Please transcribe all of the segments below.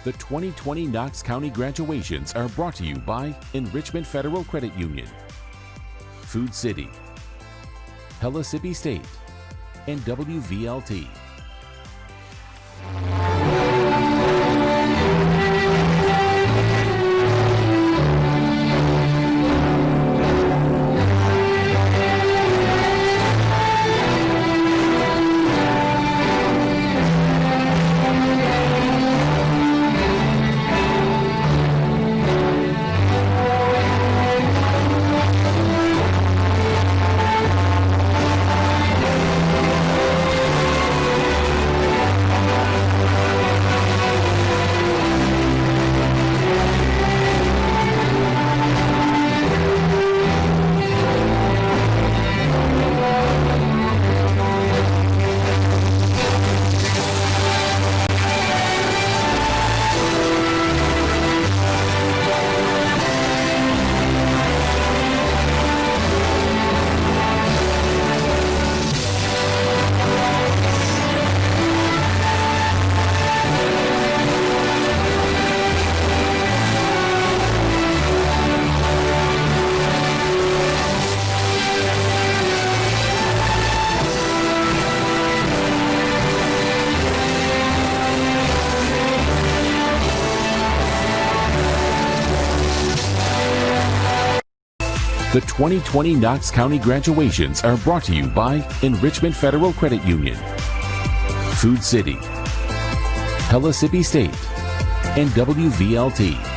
The 2020 Knox County graduations are brought to you by Enrichment Federal Credit Union, Food City, Pellissippi State, and WVLT. The 2020 Knox County graduations are brought to you by Enrichment Federal Credit Union, Food City, Pellissippi State, and WVLT.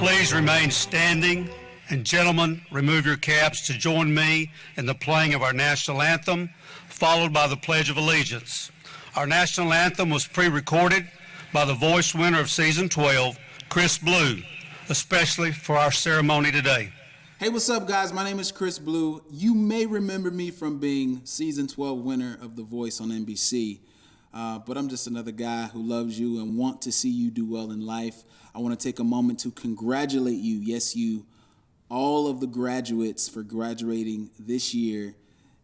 Please remain standing, and gentlemen, remove your caps to join me in the playing of our national anthem, followed by the Pledge of Allegiance. Our national anthem was pre-recorded by the voice winner of season 12, Chris Blue, especially for our ceremony today. Hey, what's up, guys? My name is Chris Blue. You may remember me from being season 12 winner of The Voice on NBC, but I'm just another guy who loves you and want to see you do well in life. I want to take a moment to congratulate you, yes, you, all of the graduates for graduating this year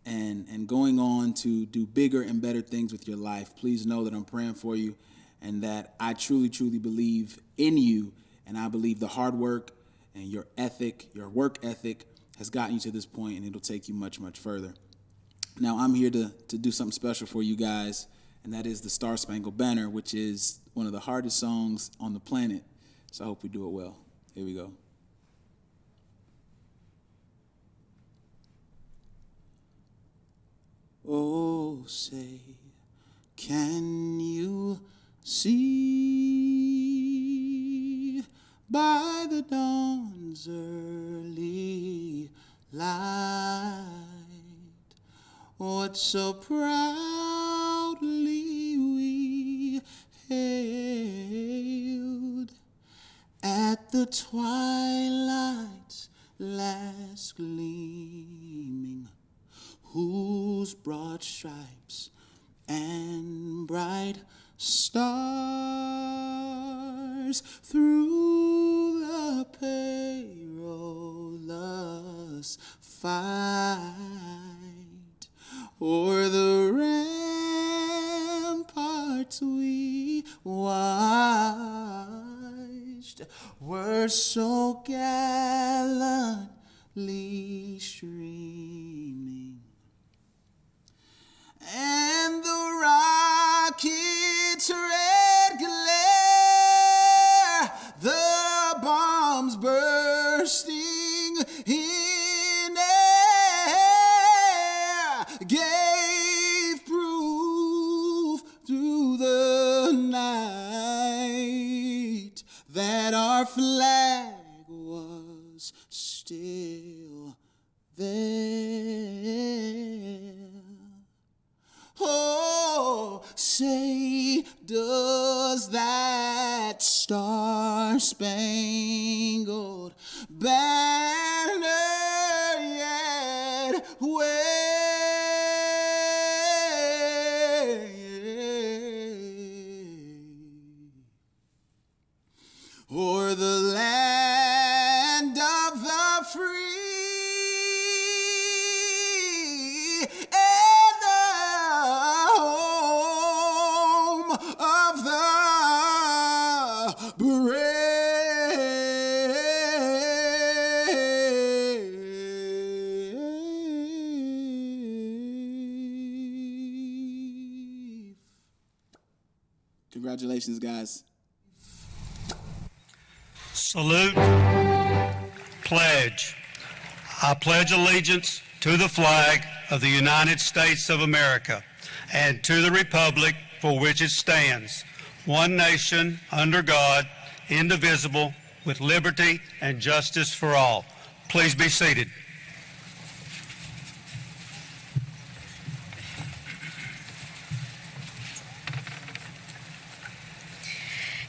and going on to do bigger and better things with your life. Please know that I'm praying for you and that I truly, truly believe in you, and I believe the hard work and your ethic, your work ethic, has gotten you to this point, and it'll take you much, much further. Now, I'm here to do something special for you guys, and that is the Star-Spangled Banner, which is one of the hardest songs on the planet. So I hope we do it well. Here we go. Oh, say, can you see by the dawn's early light what so proudly we hailed at the twilight's last gleaming, whose broad stripes and bright stars through the perilous fight o'er the ramparts we watched were so gallantly streaming, and the rocket's red glare, the bombs bursting in air, gave proof through the night that our flag was still there. Oh, say, does that star-spangled banner yet wave o'er the land of the free? Congratulations, guys. Salute. Pledge. I pledge allegiance to the flag of the United States of America and to the republic for which it stands, one nation, under God, indivisible, with liberty and justice for all. Please be seated.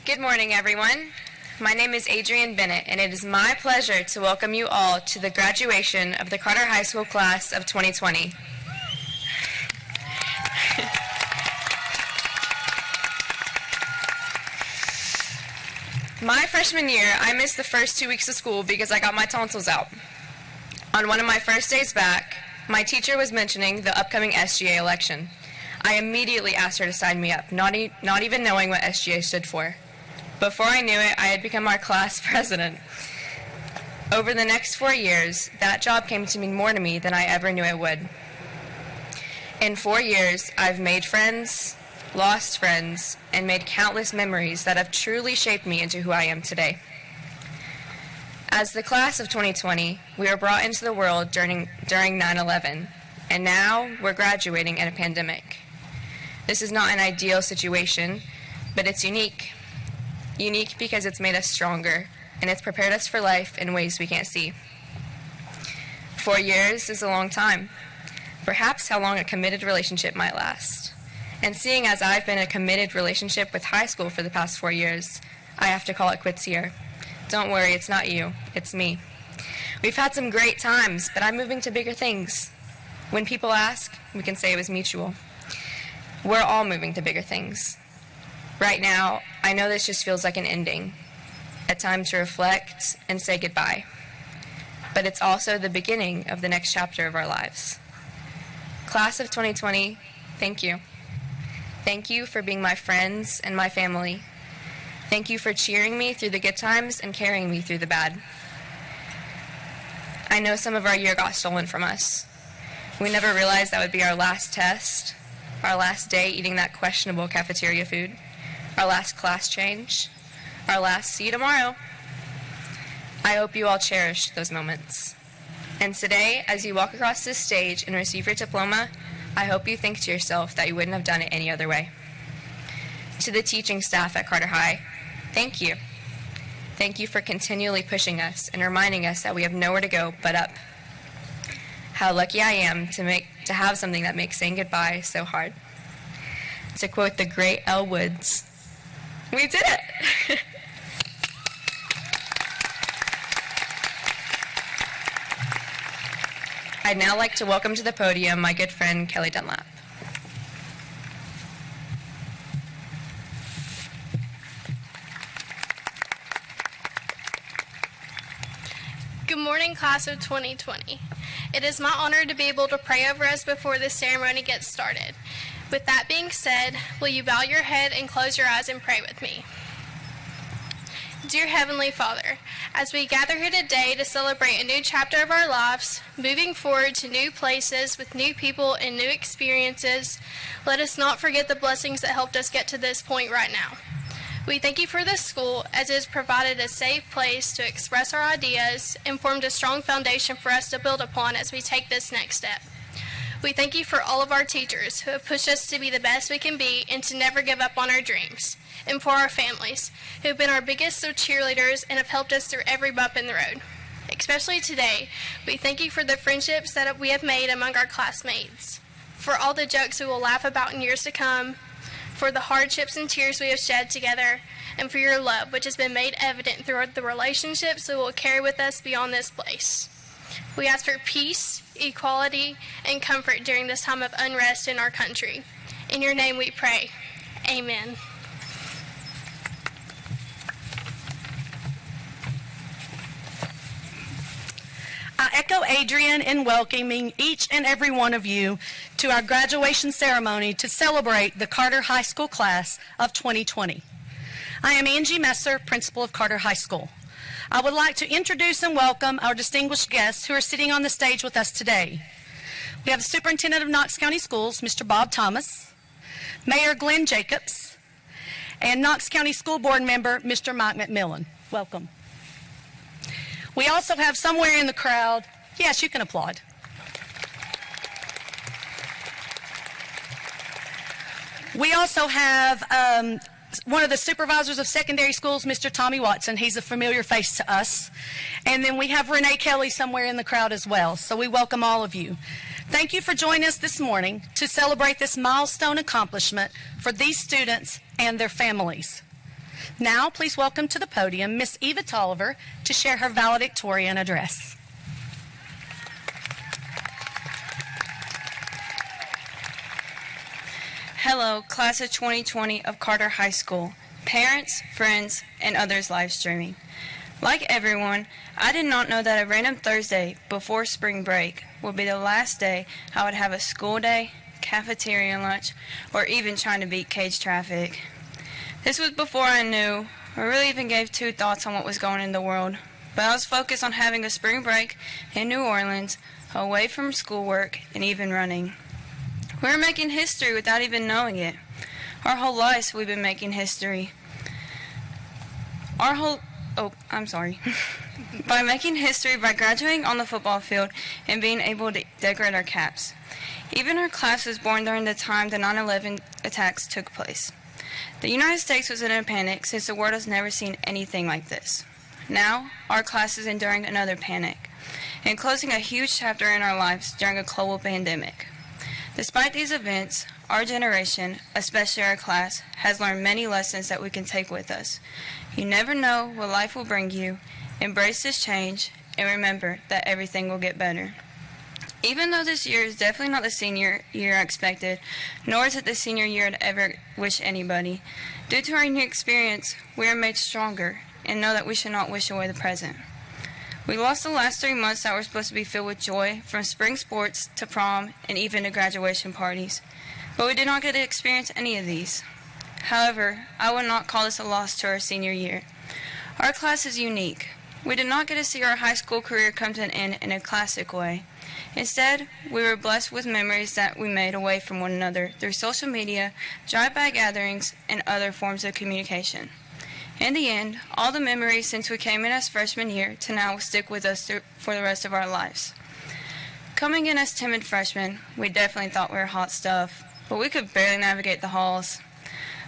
Good morning, everyone. My name is Adrienne Bennett, and it is my pleasure to welcome you all to the graduation of the Carter High School class of 2020. My freshman year, I missed the first 2 weeks of school because I got my tonsils out. On one of my first days back, my teacher was mentioning the upcoming SGA election. I immediately asked her to sign me up, not even knowing what SGA stood for. Before I knew it, I had become our class president. Over the next 4 years, that job came to mean more to me than I ever knew it would. In 4 years, I've made friends, lost friends, and made countless memories that have truly shaped me into who I am today. As the class of 2020, we were brought into the world during 9/11, and now we're graduating in a pandemic. This is not an ideal situation, but it's unique. unique because it's made us stronger, and it's prepared us for life in ways we can't see. 4 years is a long time, perhaps how long a committed relationship might last. And seeing as I've been in a committed relationship with high school for the past 4 years, I have to call it quits here. Don't worry, it's not you, it's me. We've had some great times, but I'm moving to bigger things. When people ask, we can say it was mutual. We're all moving to bigger things. Right now, I know this just feels like an ending, a time to reflect and say goodbye. But it's also the beginning of the next chapter of our lives. Class of 2020, thank you. Thank you for being my friends and my family. Thank you for cheering me through the good times and carrying me through the bad. I know some of our year got stolen from us. We never realized that would be our last test, our last day eating that questionable cafeteria food, our last class change, our last see you tomorrow. I hope you all cherish those moments. And today, as you walk across this stage and receive your diploma, I hope you think to yourself that you wouldn't have done it any other way. To the teaching staff at Carter High, thank you. Thank you for continually pushing us and reminding us that we have nowhere to go but up. How lucky I am to have something that makes saying goodbye so hard. To quote the great Elle Woods, we did it! I'd now like to welcome to the podium my good friend Kelly Dunlap. Good morning, class of 2020. It is my honor to be able to pray over us before this ceremony gets started. With that being said, will you bow your head and close your eyes and pray with me? Dear Heavenly Father, as we gather here today to celebrate a new chapter of our lives, moving forward to new places with new people and new experiences, let us not forget the blessings that helped us get to this point right now. We thank you for this school as it has provided a safe place to express our ideas and formed a strong foundation for us to build upon as we take this next step. We thank you for all of our teachers who have pushed us to be the best we can be and to never give up on our dreams, and for our families who have been our biggest cheerleaders and have helped us through every bump in the road. Especially today, we thank you for the friendships that we have made among our classmates, for all the jokes we will laugh about in years to come, for the hardships and tears we have shed together, and for your love, which has been made evident through the relationships we will carry with us beyond this place. We ask for peace, equality, and comfort during this time of unrest in our country. In your name we pray. Amen. I echo Adrian in welcoming each and every one of you to our graduation ceremony to celebrate the Carter High School class of 2020. I am Angie Messer, principal of Carter High School. I would like to introduce and welcome our distinguished guests who are sitting on the stage with us today. We have the Superintendent of Knox County Schools, Mr. Bob Thomas, Mayor Glenn Jacobs, and Knox County School Board member, Mr. Mike McMillan. Welcome. We also have somewhere in the crowd, yes, you can applaud. We also have one of the supervisors of secondary schools, Mr. Tommy Watson. He's a familiar face to us. And then we have Renee Kelly somewhere in the crowd as well. So we welcome all of you. Thank you for joining us this morning to celebrate this milestone accomplishment for these students and their families. Now, please welcome to the podium Miss Eva Tolliver to share her valedictorian address. Hello, class of 2020 of Carter High School, parents, friends, and others live streaming. Like everyone, I did not know that a random Thursday before spring break would be the last day I would have a school day, cafeteria lunch, or even trying to beat cage traffic. This was before I knew or really even gave two thoughts on what was going on in the world, but I was focused on having a spring break in New Orleans, away from schoolwork and even running. We were making history without even knowing it. Our whole lives we've been making history. By making history by graduating on the football field and being able to decorate our caps. Even our class was born during the time the 9/11 attacks took place. The United States was in a panic since the world has never seen anything like this. Now, our class is enduring another panic and closing a huge chapter in our lives during a global pandemic. Despite these events, our generation, especially our class, has learned many lessons that we can take with us. You never know what life will bring you. Embrace this change and remember that everything will get better. Even though this year is definitely not the senior year I expected, nor is it the senior year I'd ever wish anybody, due to our new experience, we are made stronger and know that we should not wish away the present. We lost the last 3 months that were supposed to be filled with joy, from spring sports to prom and even to graduation parties, but we did not get to experience any of these. However, I would not call this a loss to our senior year. Our class is unique. We did not get to see our high school career come to an end in a classic way. Instead, we were blessed with memories that we made away from one another through social media, drive-by gatherings, and other forms of communication. In the end, all the memories since we came in as freshman year to now will stick with us for the rest of our lives. Coming in as timid freshmen, we definitely thought we were hot stuff, but we could barely navigate the halls.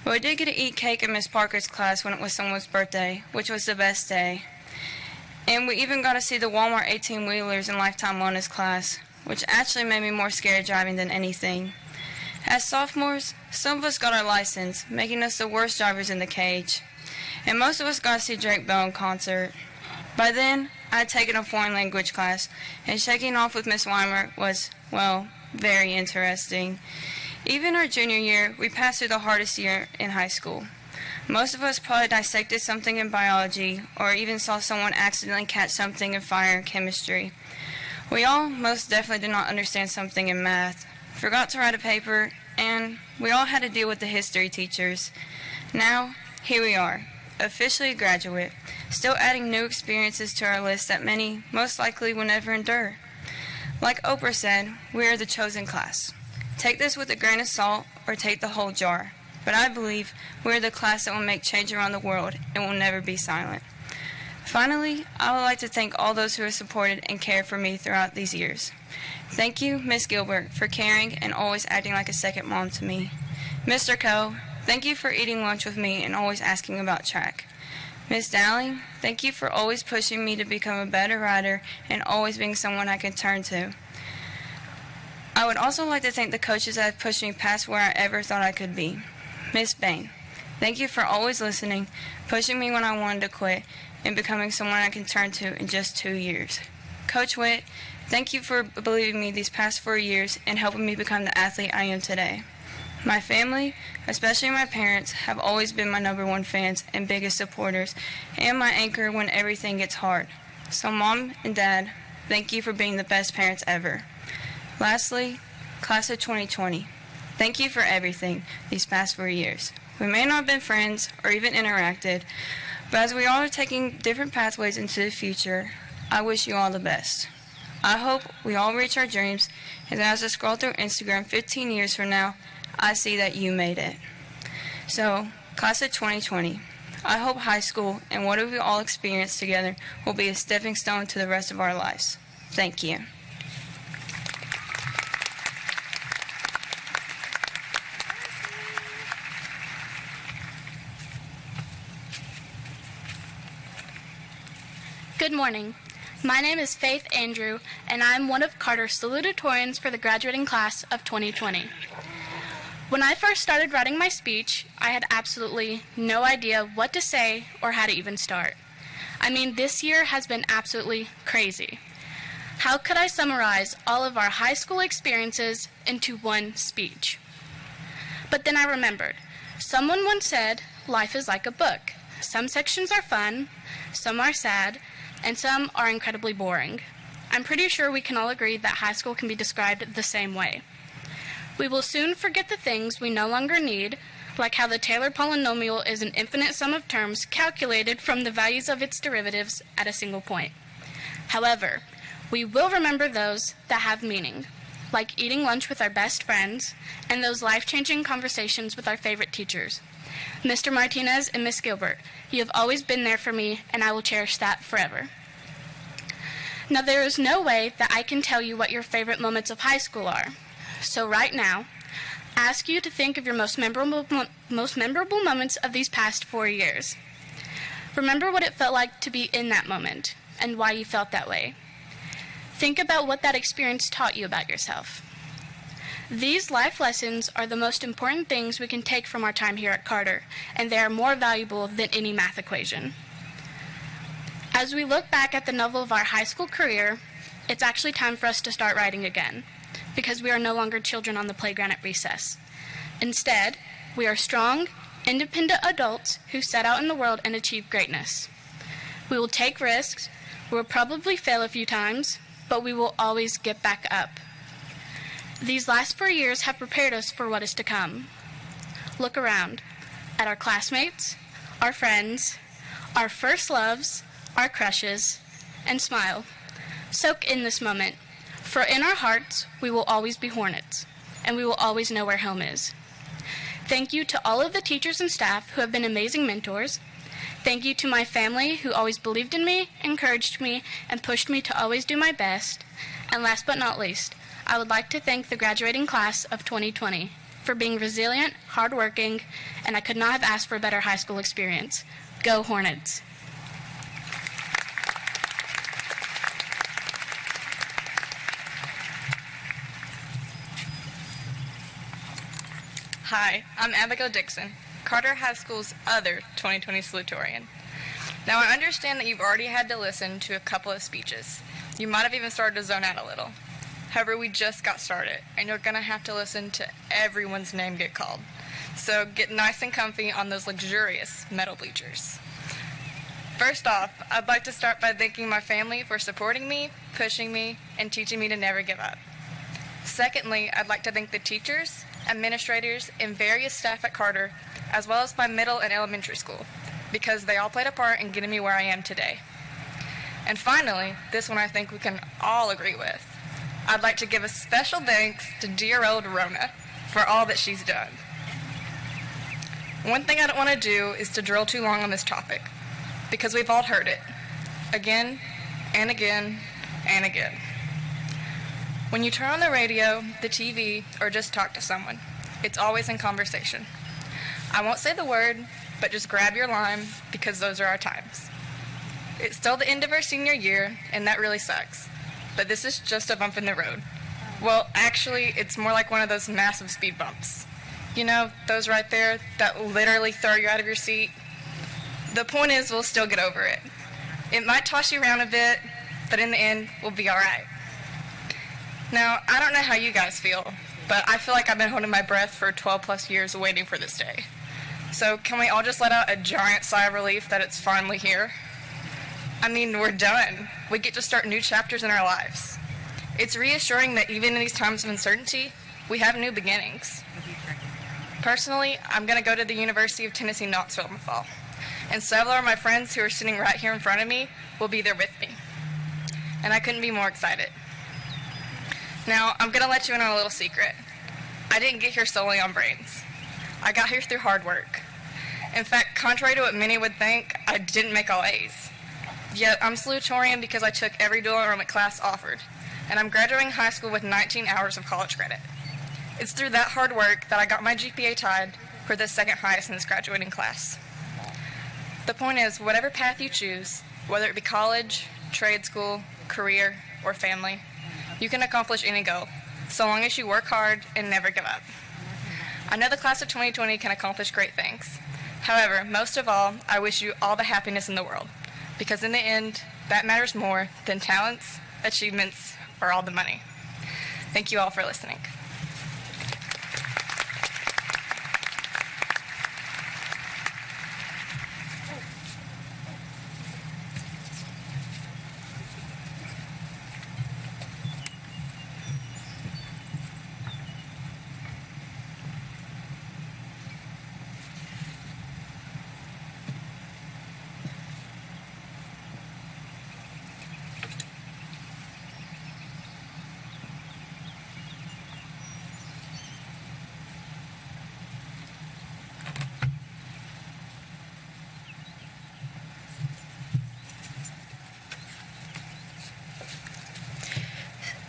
But we did get to eat cake in Miss Parker's class when it was someone's birthday, which was the best day. And we even got to see the Walmart 18-wheelers in Lifetime Wellness class, which actually made me more scared driving than anything. As sophomores, some of us got our license, making us the worst drivers in the cage. And most of us got to see Drake Bell in concert. By then, I had taken a foreign language class, and shaking off with Miss Weimer was, well, very interesting. Even our junior year, we passed through the hardest year in high school. Most of us probably dissected something in biology, or even saw someone accidentally catch something in fire and chemistry. We all most definitely did not understand something in math, forgot to write a paper, and we all had to deal with the history teachers. Now, here we are, officially a graduate, still adding new experiences to our list that many most likely will never endure. Like Oprah said, we are the chosen class. Take this with a grain of salt or take the whole jar. But I believe we are the class that will make change around the world and will never be silent. Finally, I would like to thank all those who have supported and cared for me throughout these years. Thank you, Miss Gilbert, for caring and always acting like a second mom to me. Mr. Coe, thank you for eating lunch with me and always asking about track. Miss Dowling, thank you for always pushing me to become a better rider and always being someone I can turn to. I would also like to thank the coaches that have pushed me past where I ever thought I could be. Miss Bain, thank you for always listening, pushing me when I wanted to quit, and becoming someone I can turn to in just 2 years. Coach Witt, thank you for believing me these past 4 years and helping me become the athlete I am today. My family, especially my parents, have always been my #1 fans and biggest supporters, and my anchor when everything gets hard. So Mom and Dad, thank you for being the best parents ever. Lastly, class of 2020. Thank you for everything these past 4 years. We may not have been friends or even interacted, but as we all are taking different pathways into the future, I wish you all the best. I hope we all reach our dreams, and as I scroll through Instagram 15 years from now, I see that you made it. So, class of 2020, I hope high school and what we all experienced together will be a stepping stone to the rest of our lives. Thank you. Good morning. My name is Faith Andrew, and I'm one of Carter's Salutatorians for the graduating class of 2020. When I first started writing my speech, I had absolutely no idea what to say or how to even start. I mean, this year has been absolutely crazy. How could I summarize all of our high school experiences into one speech? But then I remembered. Someone once said, life is like a book. Some sections are fun, some are sad, and some are incredibly boring. I'm pretty sure we can all agree that high school can be described the same way. We will soon forget the things we no longer need, like how the Taylor polynomial is an infinite sum of terms calculated from the values of its derivatives at a single point. However, we will remember those that have meaning, like eating lunch with our best friends and those life-changing conversations with our favorite teachers. Mr. Martinez and Miss Gilbert, you have always been there for me, and I will cherish that forever. Now, there is no way that I can tell you what your favorite moments of high school are. So right now, ask you to think of your most memorable moments of these past 4 years. Remember what it felt like to be in that moment and why you felt that way. Think about what that experience taught you about yourself. These life lessons are the most important things we can take from our time here at Carter, and they are more valuable than any math equation. As we look back at the novel of our high school career, it's actually time for us to start writing again, because we are no longer children on the playground at recess. Instead, we are strong, independent adults who set out in the world and achieve greatness. We will take risks, we will probably fail a few times, but we will always get back up. These last 4 years have prepared us for what is to come. Look around at our classmates, our friends, our first loves, our crushes, and smile. Soak in this moment, for in our hearts we will always be Hornets, and we will always know where home is. Thank you to all of the teachers and staff who have been amazing mentors. Thank you to my family who always believed in me, encouraged me, and pushed me to always do my best. And last but not least, I would like to thank the graduating class of 2020 for being resilient, hardworking, and I could not have asked for a better high school experience. Go Hornets! Hi, I'm Abigail Dixon, Carter High School's other 2020 Salutatorian. Now, I understand that you've already had to listen to a couple of speeches. You might have even started to zone out a little. However, we just got started, and you're going to have to listen to everyone's name get called. So get nice and comfy on those luxurious metal bleachers. First off, I'd like to start by thanking my family for supporting me, pushing me, and teaching me to never give up. Secondly, I'd like to thank the teachers, administrators, and various staff at Carter, as well as my middle and elementary school, because they all played a part in getting me where I am today. And finally, this one I think we can all agree with. I'd like to give a special thanks to dear old Rona for all that she's done. One thing I don't want to do is to drill too long on this topic, because we've all heard it, again and again and again. When you turn on the radio, the TV, or just talk to someone, it's always in conversation. I won't say the word, but just grab your lime, because those are our times. It's still the end of our senior year, and that really sucks. But this is just a bump in the road. Well, actually, it's more like one of those massive speed bumps. You know, those right there that literally throw you out of your seat? The point is, we'll still get over it. It might toss you around a bit, but in the end, we'll be all right. Now, I don't know how you guys feel, but I feel like I've been holding my breath for 12 plus years waiting for this day. So can we all just let out a giant sigh of relief that it's finally here? I mean, we're done. We get to start new chapters in our lives. It's reassuring that even in these times of uncertainty, we have new beginnings. Personally, I'm going to go to the University of Tennessee, Knoxville in the fall, and several of my friends who are sitting right here in front of me will be there with me. And I couldn't be more excited. Now, I'm going to let you in on a little secret. I didn't get here solely on brains. I got here through hard work. In fact, contrary to what many would think, I didn't make all A's. Yet, I'm salutatorian because I took every dual enrollment class offered, and I'm graduating high school with 19 hours of college credit. It's through that hard work that I got my GPA tied for the second highest in this graduating class. The point is, whatever path you choose, whether it be college, trade school, career, or family, you can accomplish any goal, so long as you work hard and never give up. I know the class of 2020 can accomplish great things. However, most of all, I wish you all the happiness in the world, because in the end, that matters more than talents, achievements, or all the money. Thank you all for listening.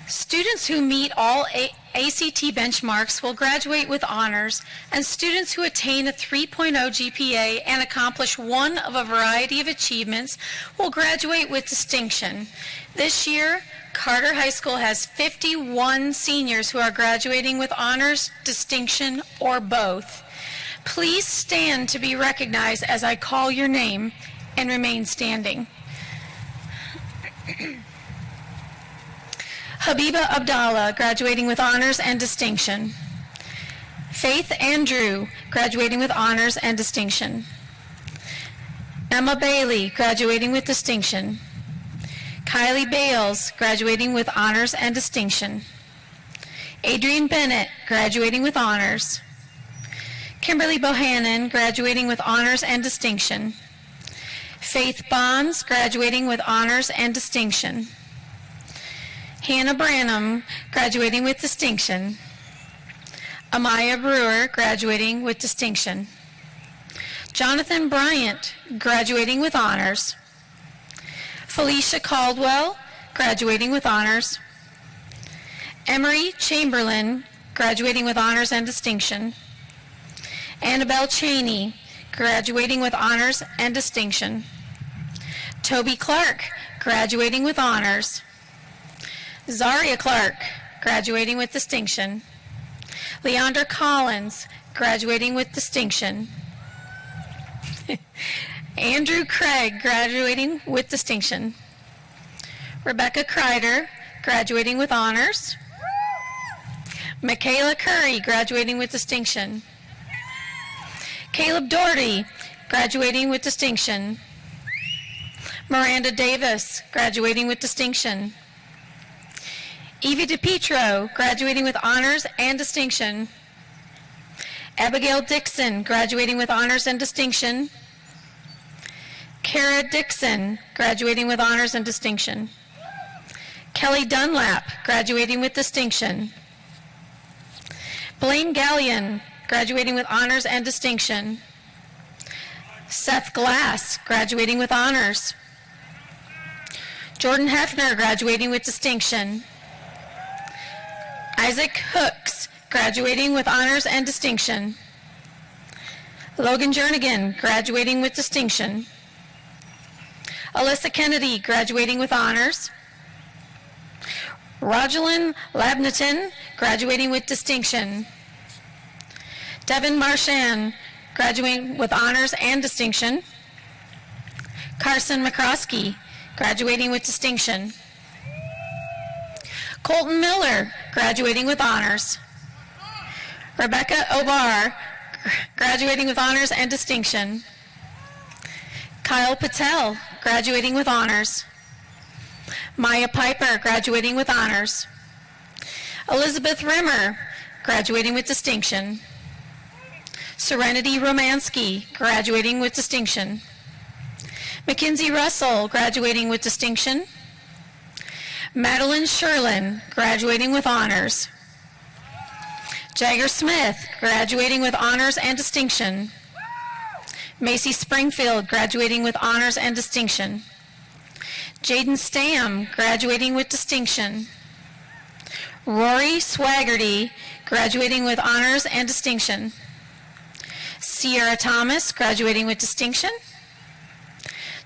Students who meet all ACT benchmarks will graduate with honors, and students who attain a 3.0 GPA and accomplish one of a variety of achievements will graduate with distinction. This year, Carter High School has 51 seniors who are graduating with honors, distinction, or both. Please stand to be recognized as I call your name and remain standing. Habiba Abdallah, graduating with honors and distinction. Faith Andrew, graduating with honors and distinction. Emma Bailey, graduating with distinction. Kylie Bales, graduating with honors and distinction. Adrian Bennett, graduating with honors. Kimberly Bohannon, graduating with honors and distinction. Faith Bonds, graduating with honors and distinction. Hannah Branham, graduating with distinction. Amaya Brewer, graduating with distinction. Jonathan Bryant, graduating with honors. Felicia Caldwell, graduating with honors. Emery Chamberlain, graduating with honors and distinction. Annabelle Cheney, graduating with honors and distinction. Toby Clark, graduating with honors. Zaria Clark, graduating with distinction. Leandra Collins, graduating with distinction. Andrew Craig, graduating with distinction. Rebecca Kreider, graduating with honors. Michaela Curry, graduating with distinction. Caleb Doherty, graduating with distinction. Miranda Davis, graduating with distinction. Evie DePietro, graduating with honors and distinction. Abigail Dixon, graduating with honors and distinction. Kara Dixon, graduating with honors and distinction. Kelly Dunlap, graduating with distinction. Blaine Gallion, graduating with honors and distinction. Seth Glass, graduating with honors. Jordan Hefner, graduating with distinction. Isaac Hooks, graduating with honors and distinction. Logan Jernigan, graduating with distinction. Alyssa Kennedy, graduating with honors. Rogelyn Labnaton, graduating with distinction. Devin Marchand, graduating with honors and distinction. Carson McCroskey, graduating with distinction. Colton Miller, graduating with honors. Rebecca Obar, graduating with honors and distinction. Kyle Patel, graduating with honors. Maya Piper, graduating with honors. Elizabeth Rimmer, graduating with distinction. Serenity Romansky, graduating with distinction. Mackenzie Russell, graduating with distinction. Madeline Sherlin, graduating with honors. Jagger Smith, graduating with honors and distinction. Macy Springfield, graduating with honors and distinction. Jaden Stam, graduating with distinction. Rory Swaggerty, graduating with honors and distinction. Sierra Thomas, graduating with distinction.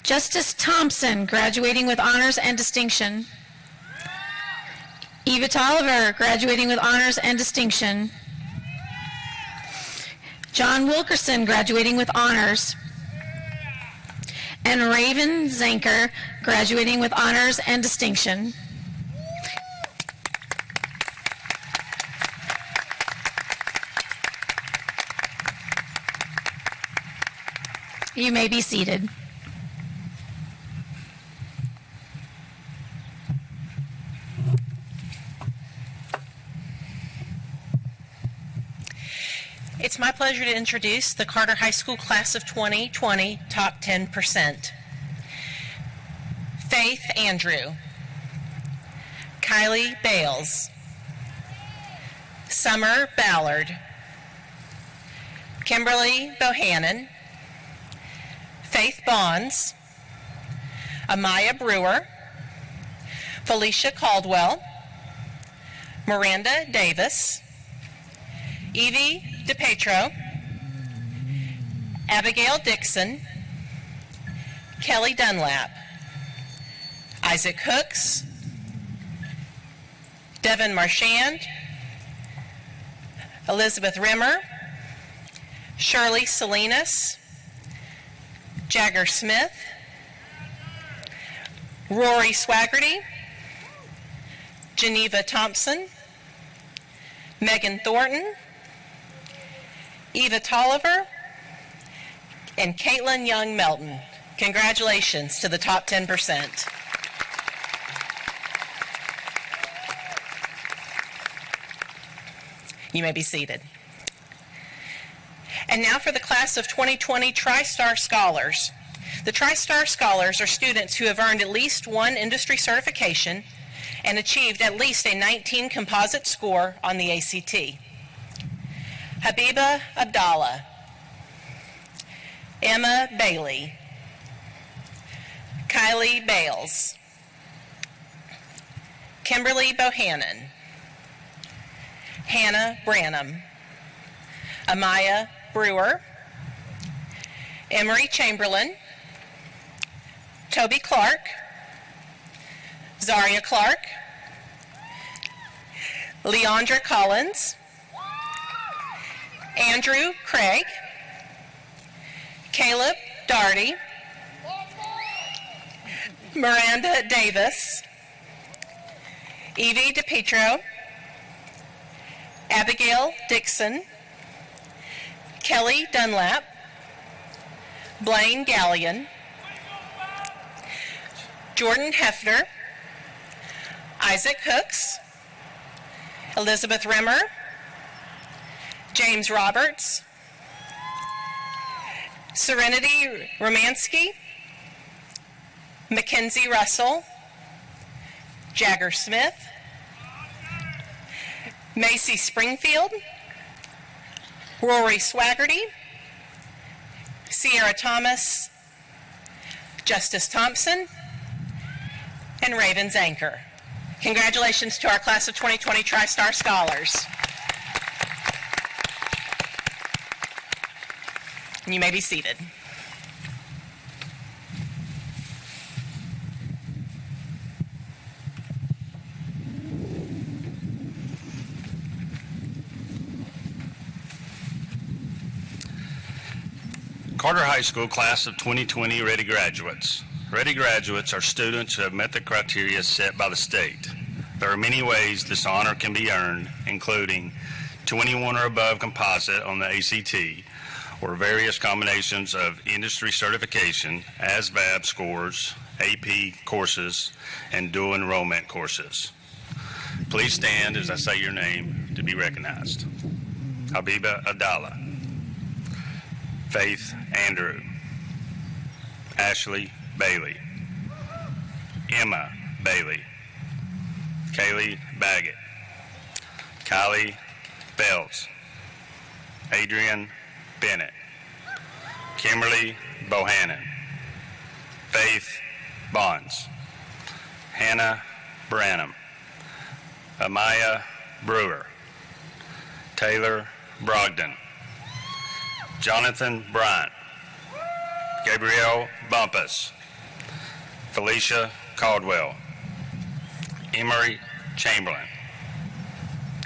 Justice Thompson, graduating with honors and distinction. Eva Tolliver, graduating with honors and distinction. John Wilkerson, graduating with honors. And Raven Zanker, graduating with honors and distinction. You may be seated. It's my pleasure to introduce the Carter High School Class of 2020 Top 10%. Faith Andrew. Kylie Bales. Summer Ballard. Kimberly Bohannon. Faith Bonds. Amaya Brewer. Felicia Caldwell. Miranda Davis, Evie DePetro, Abigail Dixon, Kelly Dunlap, Isaac Hooks, Devin Marchand, Elizabeth Rimmer, Shirley Salinas, Jagger Smith, Rory Swaggerty, Geneva Thompson, Megan Thornton, Eva Tolliver, and Caitlin Young Melton. Congratulations to the top 10%. You may be seated. And now for the class of 2020 TriStar Scholars. The TriStar Scholars are students who have earned at least one industry certification and achieved at least a 19 composite score on the ACT. Habiba Abdallah, Emma Bailey, Kylie Bales, Kimberly Bohannon, Hannah Branham, Amaya Brewer, Emery Chamberlain, Toby Clark, Zaria Clark, Leandra Collins, Andrew Craig, Caleb Darty, Miranda Davis, Evie DePetro, Abigail Dixon, Kelly Dunlap, Blaine Gallion, Jordan Hefner, Isaac Hooks, Elizabeth Rimmer, James Roberts, Serenity Romansky, Mackenzie Russell, Jagger Smith, Macy Springfield, Rory Swaggerty, Sierra Thomas, Justice Thompson, and Raven Zanker. Congratulations to our class of 2020 TriStar Scholars. You may be seated. Carter High School Class of 2020 Ready Graduates. Ready graduates are students who have met the criteria set by the state. There are many ways this honor can be earned, including 21 or above composite on the ACT, or various combinations of industry certification, ASVAB scores, AP courses, and dual enrollment courses. Please stand as I say your name to be recognized. Habiba Abdallah, Faith Andrew, Ashley Bailey, Emma Bailey, Kaylee Baggett, Kylie Bells, Adrian Bennett, Kimberly Bohannon, Faith Bonds, Hannah Branham, Amaya Brewer, Taylor Brogdon, Jonathan Bryant, Gabrielle Bumpus, Felicia Caldwell, Emery Chamberlain,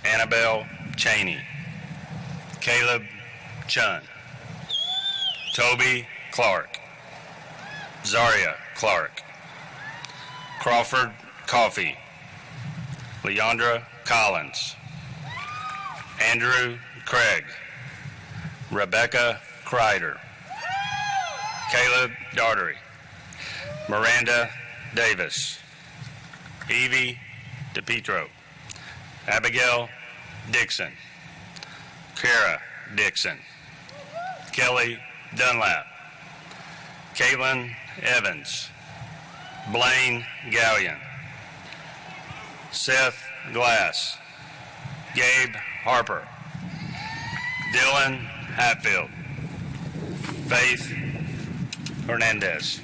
Annabelle Cheney, Caleb Chun, Toby Clark, Zaria Clark, Crawford Coffey, Leandra Collins, Andrew Craig, Rebecca Kreider, Caleb Daughtery, Miranda Davis, Evie DePetro, Abigail Dixon, Kara Dixon, Kelly Dunlap, Caitlin Evans, Blaine Gallion, Seth Glass, Gabe Harper, Dylan Hatfield, Faith Hernandez,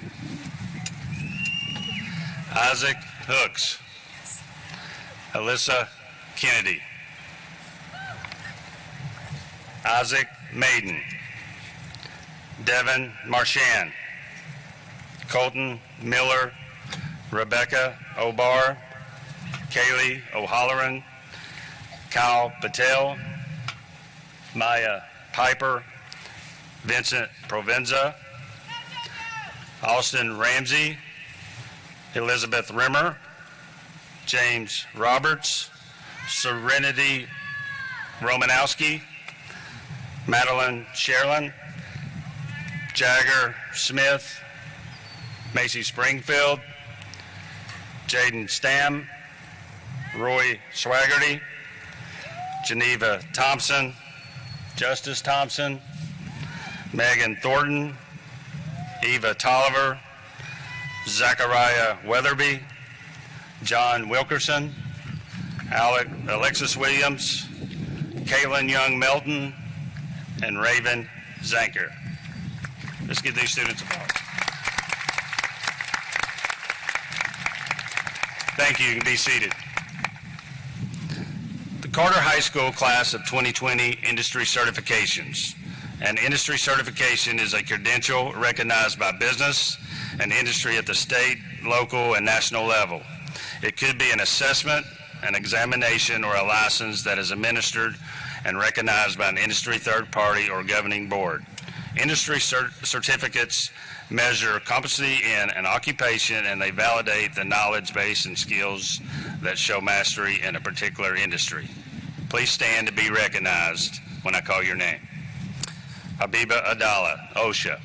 Isaac Hooks, Alyssa Kennedy. Isaac Maiden. Devin Marchand. Colton Miller. Rebecca Obar. Kaylee O'Halloran. Kyle Patel. Maya Piper. Vincent Provenza. Austin Ramsey. Elizabeth Rimmer. James Roberts. Serenity Romanowski. Madeline Sherlin. Jagger Smith. Macy Springfield. Jaden Stam. Roy Swaggerty. Geneva Thompson. Justice Thompson. Megan Thornton. Eva Tolliver. Zachariah Weatherby. John Wilkerson. Alexis Williams. Caitlin Young Melton. And Raven Zanker. Let's give these students applause. Thank you. You can be seated. The Carter High School class of 2020 industry certifications. An industry certification is a credential recognized by business and industry at the state, local, and national level. It could be an assessment, an examination, or a license that is administered and recognized by an industry third party or governing board. Industry certificates measure competency in an occupation, and they validate the knowledge base and skills that show mastery in a particular industry. Please stand to be recognized when I call your name. Habiba Adala, OSHA.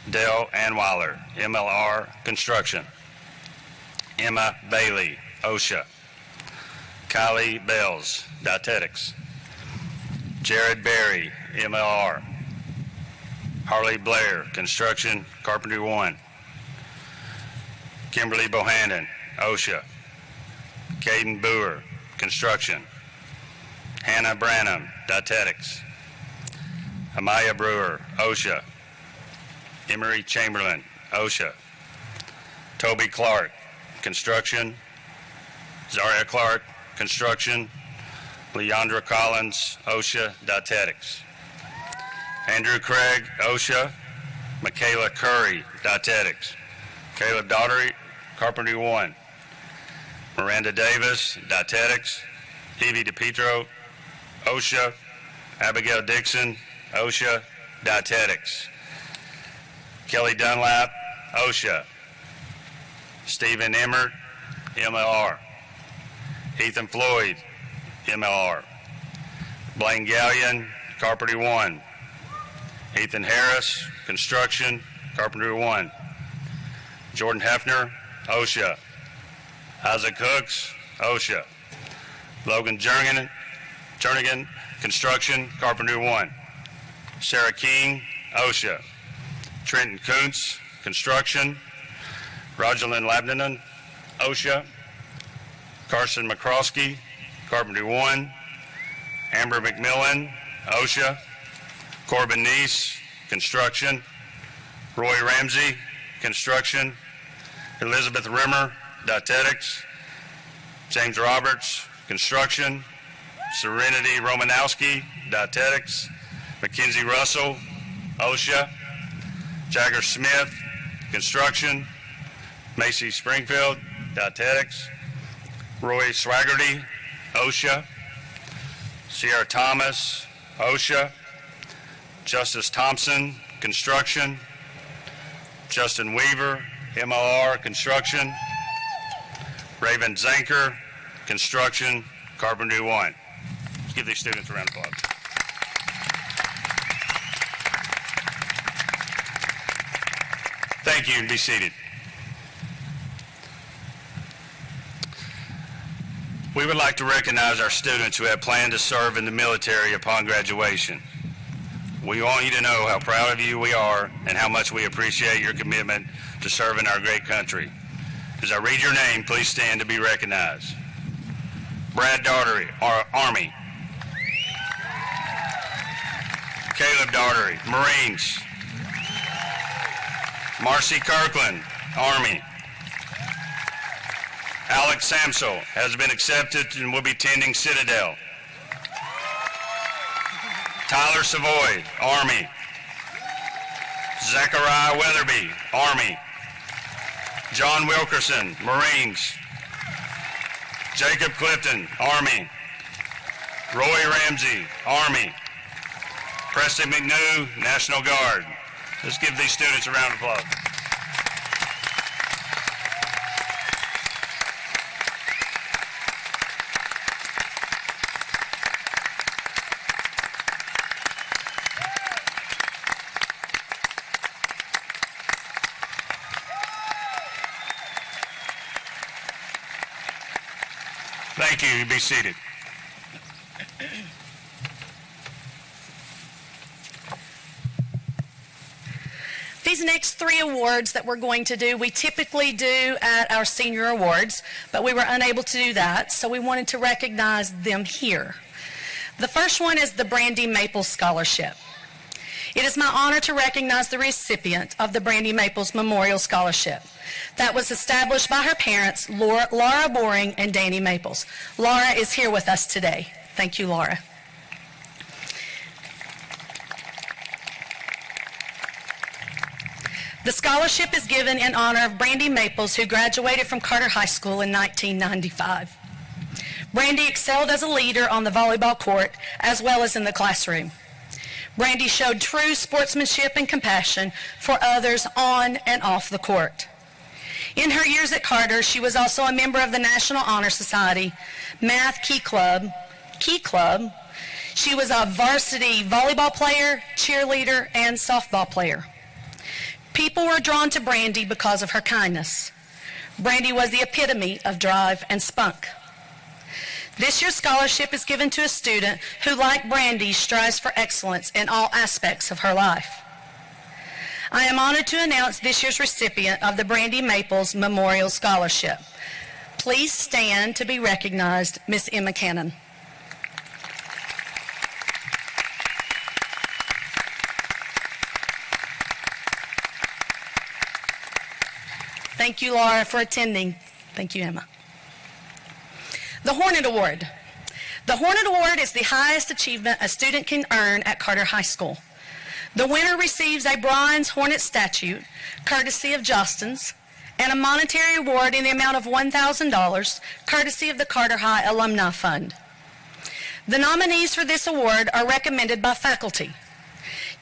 Dale Anweiler, MLR Construction. Emma Bailey, OSHA. Kylie Bells, Dietetics. Jared Berry, MLR. Harley Blair, Construction, Carpentry 1. Kimberly Bohannon, OSHA. Caden Boer, Construction. Hannah Branham, Dietetics. Amaya Brewer, OSHA. Emery Chamberlain, OSHA. Toby Clark, Construction. Zaria Clark, Construction. Leandra Collins, OSHA, Dietetics. Andrew Craig, OSHA. Michaela Curry, Dietetics. Caleb Daughtery, Carpentry 1. Miranda Davis, Dietetics. Evie DePietro, OSHA. Abigail Dixon, OSHA, Dietetics. Kelly Dunlap, OSHA. Stephen Emmert, MLR. Ethan Floyd, MLR. Blaine Gallion, Carpentry 1. Ethan Harris, Construction, Carpentry 1. Jordan Hefner, OSHA. Isaac Hooks, OSHA. Logan Jernigan, Construction, Carpentry 1. Sarah King, OSHA. Trenton Kuntz, Construction. Rogerlyn Labnanen, OSHA. Carson McCroskey, Carpentry 1. Amber McMillan, OSHA. Corbin Neese, Construction. Roy Ramsey, Construction. Elizabeth Rimmer, Dietetics. James Roberts, Construction. Serenity Romanowski, Dietetics. Mackenzie Russell, OSHA. Jagger Smith, Construction. Macy Springfield, Dietetics. Roy Swaggerty, OSHA. Sierra Thomas, OSHA. Justice Thompson, Construction. Justin Weaver, MLR, Construction. Raven Zanker, Construction, Carpentry 1. Let's give these students a round of applause. Thank you, and be seated. We would like to recognize our students who have planned to serve in the military upon graduation. We want you to know how proud of you we are and how much we appreciate your commitment to serving our great country. As I read your name, please stand to be recognized. Brad Daughtery, Army. Caleb Daughtery, Marines. Marcy Kirkland, Army. Alex Samsel has been accepted and will be attending Citadel. Tyler Savoy, Army. Zachariah Weatherby, Army. John Wilkerson, Marines. Jacob Clifton, Army. Roy Ramsey, Army. Preston McNew, National Guard. Let's give these students a round of applause. Thank you. You be seated. These next three awards that we're going to do, we typically do at our senior awards, but we were unable to do that, so we wanted to recognize them here. The first one is the Brandy Maples Scholarship. It is my honor to recognize the recipient of the Brandy Maples Memorial Scholarship that was established by her parents, Laura Boring and Danny Maples. Laura is here with us today. Thank you, Laura. The scholarship is given in honor of Brandy Maples, who graduated from Carter High School in 1995. Brandy excelled as a leader on the volleyball court as well as in the classroom. Brandy showed true sportsmanship and compassion for others on and off the court. In her years at Carter, she was also a member of the National Honor Society, Math Key Club. She was a varsity volleyball player, cheerleader, and softball player. People were drawn to Brandy because of her kindness. Brandy was the epitome of drive and spunk. This year's scholarship is given to a student who, like Brandy, strives for excellence in all aspects of her life. I am honored to announce this year's recipient of the Brandy Maples Memorial Scholarship. Please stand to be recognized, Miss Emma Cannon. Thank you, Laura, for attending. Thank you, Emma. The Hornet Award. The Hornet Award is the highest achievement a student can earn at Carter High School. The winner receives a bronze Hornet statue, courtesy of Jostens, and a monetary award in the amount of $1,000, courtesy of the Carter High Alumni Fund. The nominees for this award are recommended by faculty.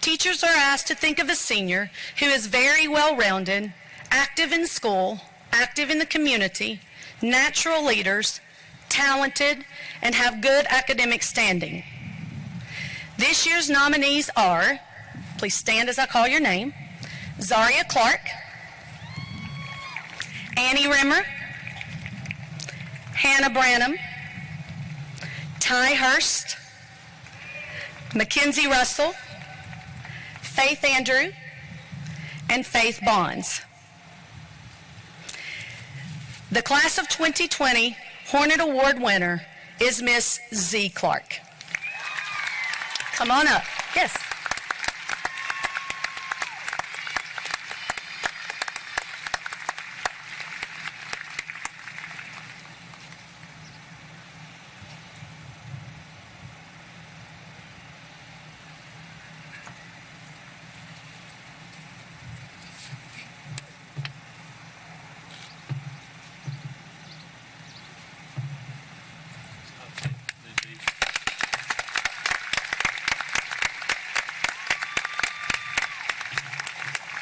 Teachers are asked to think of a senior who is very well-rounded, active in school, active in the community, natural leaders, talented, and have good academic standing. This year's nominees are, please stand as I call your name, Zaria Clark, Annie Rimmer, Hannah Branham, Ty Hurst, Mackenzie Russell, Faith Andrew, and Faith Bonds. The class of 2020 Hornet Award winner is Miss Z. Clark. Come on up. Yes.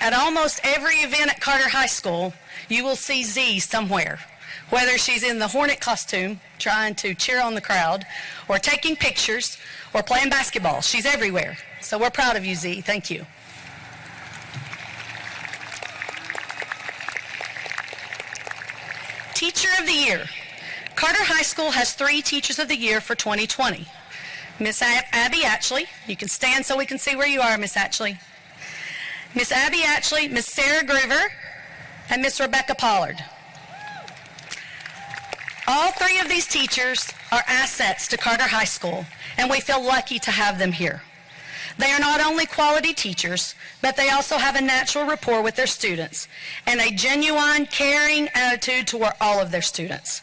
At almost every event at Carter High School, you will see Z somewhere, whether she's in the Hornet costume trying to cheer on the crowd, or taking pictures, or playing basketball. She's everywhere. So we're proud of you, Z. Thank you. Teacher of the Year. Carter High School has 3 Teachers of the Year for 2020. Miss Abby Atchley. You can stand so we can see where you are, Miss Atchley. Miss Abby Atchley, Miss Sarah Groover, and Miss Rebecca Pollard. All 3 of these teachers are assets to Carter High School, and we feel lucky to have them here. They are not only quality teachers, but they also have a natural rapport with their students and a genuine, caring attitude toward all of their students.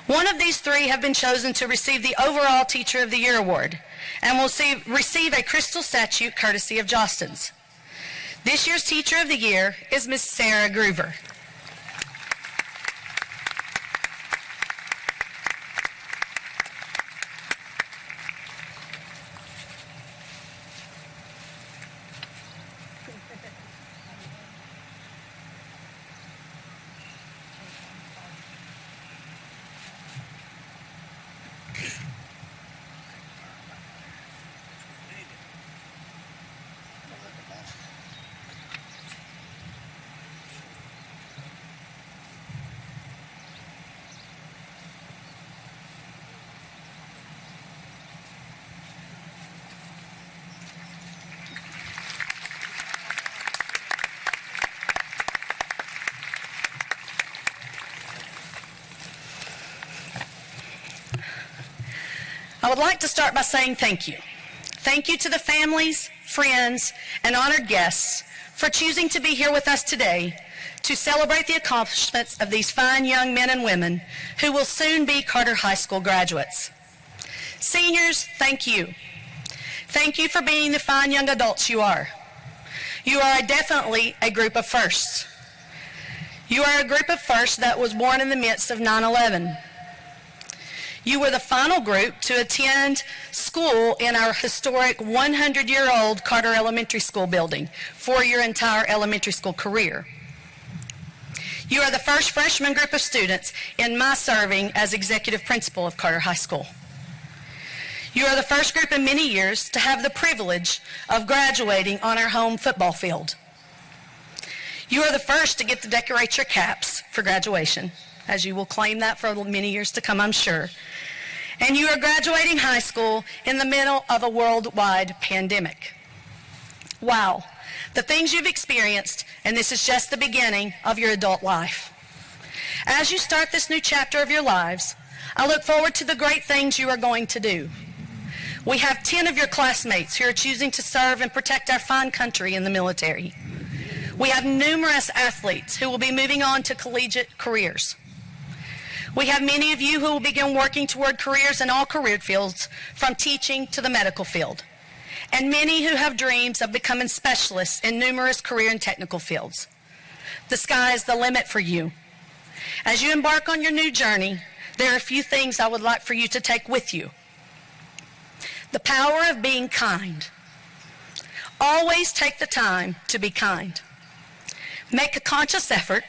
One of these three have been chosen to receive the overall Teacher of the Year award and will receive a crystal statue courtesy of Jostens. This year's Teacher of the Year is Miss Sarah Groover. I would like to start by saying thank you. Thank you to the families, friends, and honored guests for choosing to be here with us today to celebrate the accomplishments of these fine young men and women who will soon be Carter High School graduates. Seniors, thank you. Thank you for being the fine young adults you are. You are definitely a group of firsts. You are a group of firsts that was born in the midst of 9/11. You were the final group to attend school in our historic 100-year-old Carter Elementary School building for your entire elementary school career. You are the first freshman group of students in my serving as executive principal of Carter High School. You are the first group in many years to have the privilege of graduating on our home football field. You are the first to get to decorate your caps for graduation, as you will claim that for many years to come, I'm sure. And you are graduating high school in the middle of a worldwide pandemic. Wow, the things you've experienced, and this is just the beginning of your adult life. As you start this new chapter of your lives, I look forward to the great things you are going to do. We have 10 of your classmates who are choosing to serve and protect our fine country in the military. We have numerous athletes who will be moving on to collegiate careers. We have many of you who will begin working toward careers in all career fields, from teaching to the medical field, and many who have dreams of becoming specialists in numerous career and technical fields. The sky is the limit for you. As you embark on your new journey, there are a few things I would like for you to take with you. The power of being kind. Always take the time to be kind. Make a conscious effort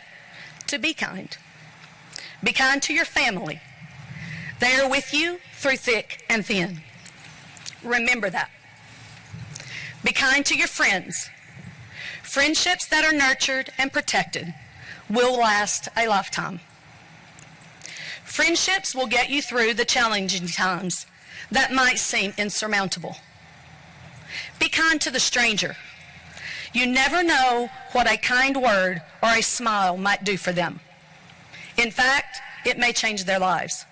to be kind. Be kind to your family. They are with you through thick and thin. Remember that. Be kind to your friends. Friendships that are nurtured and protected will last a lifetime. Friendships will get you through the challenging times that might seem insurmountable. Be kind to the stranger. You never know what a kind word or a smile might do for them. In fact, it may change their lives.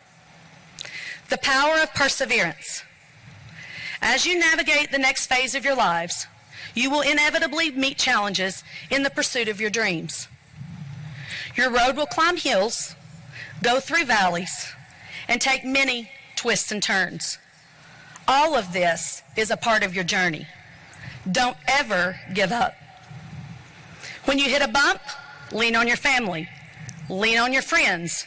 The power of perseverance. As you navigate the next phase of your lives, you will inevitably meet challenges in the pursuit of your dreams. Your road will climb hills, go through valleys, and take many twists and turns. All of this is a part of your journey. Don't ever give up. When you hit a bump, lean on your family. Lean on your friends.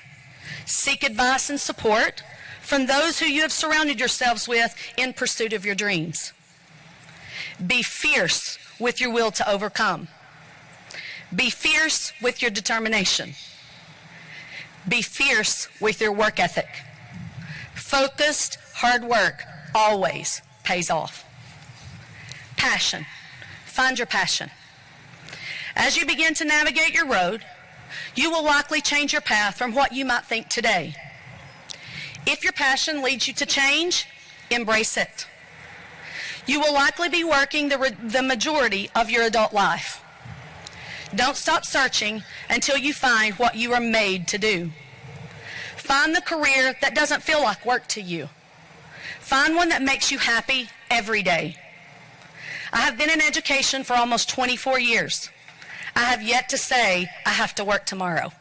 Seek advice and support from those who you have surrounded yourselves with in pursuit of your dreams. Be fierce with your will to overcome. Be fierce with your determination. Be fierce with your work ethic. Focused, hard work always pays off. Passion. Find your passion. As you begin to navigate your road, you will likely change your path from what you might think today. If your passion leads you to change, embrace it. You will likely be working the majority of your adult life. Don't stop searching until you find what you are made to do. Find the career that doesn't feel like work to you. Find one that makes you happy every day. I have been in education for almost 24 years. I have yet to say I have to work tomorrow.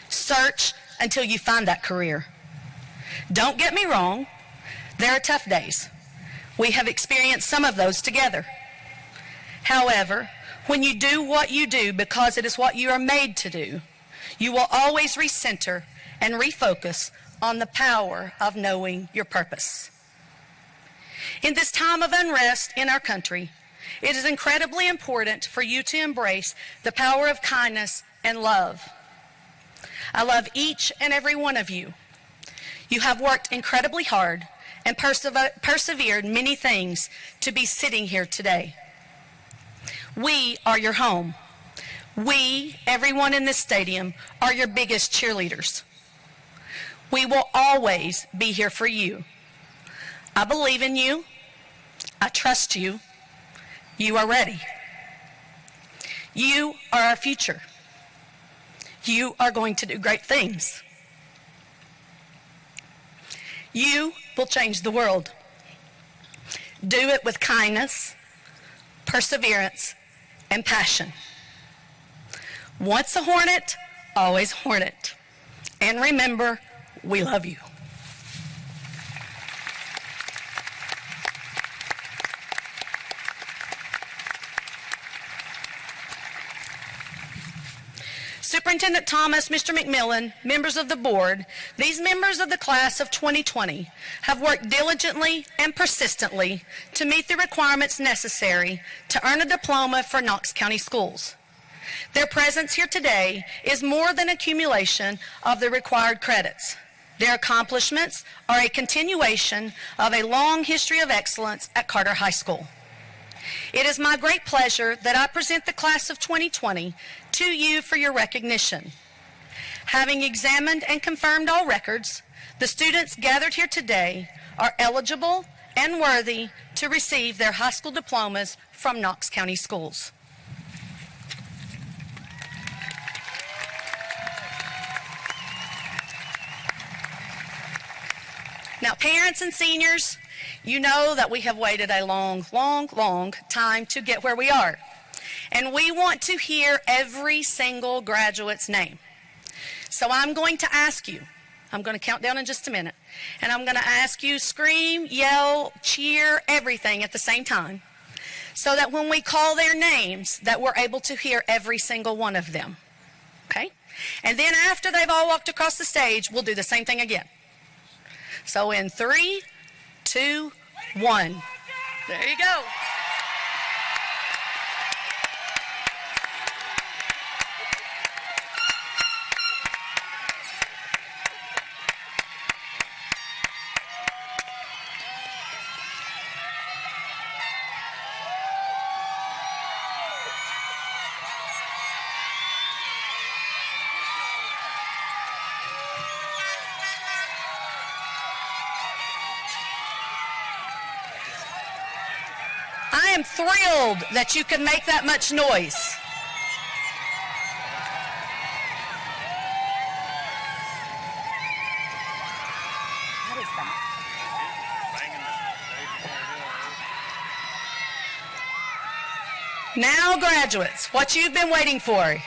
Search until you find that career. Don't get me wrong, there are tough days. We have experienced some of those together. However, when you do what you do because it is what you are made to do, you will always recenter and refocus on the power of knowing your purpose. In this time of unrest in our country, it is incredibly important for you to embrace the power of kindness and love. I love each and every one of you. You have worked incredibly hard and persevered many things to be sitting here today. We are your home. We, everyone in this stadium, are your biggest cheerleaders. We will always be here for you. I believe in you. I trust you. You are ready. You are our future. You are going to do great things. You will change the world. Do it with kindness, perseverance, and passion. Once a Hornet, always Hornet. And remember, we love you. Superintendent Thomas, Mr. McMillan, members of the board, these members of the class of 2020 have worked diligently and persistently to meet the requirements necessary to earn a diploma for Knox County Schools. Their presence here today is more than accumulation of the required credits. Their accomplishments are a continuation of a long history of excellence at Carter High School. It is my great pleasure that I present the class of 2020 to you for your recognition. Having examined and confirmed all records, the students gathered here today are eligible and worthy to receive their high school diplomas from Knox County Schools. Now, parents and seniors, you know that we have waited a long time to get where we are. And we want to hear every single graduate's name. So I'm going to ask you, I'm going to count down in just a minute, and I'm going to ask you scream, yell, cheer, everything at the same time, so that when we call their names, that we're able to hear every single one of them. Okay? And then after they've all walked across the stage, we'll do the same thing again. So in 3, 2, 1. There you go. I am thrilled that you can make that much noise. What is that? Now, graduates, what you've been waiting for.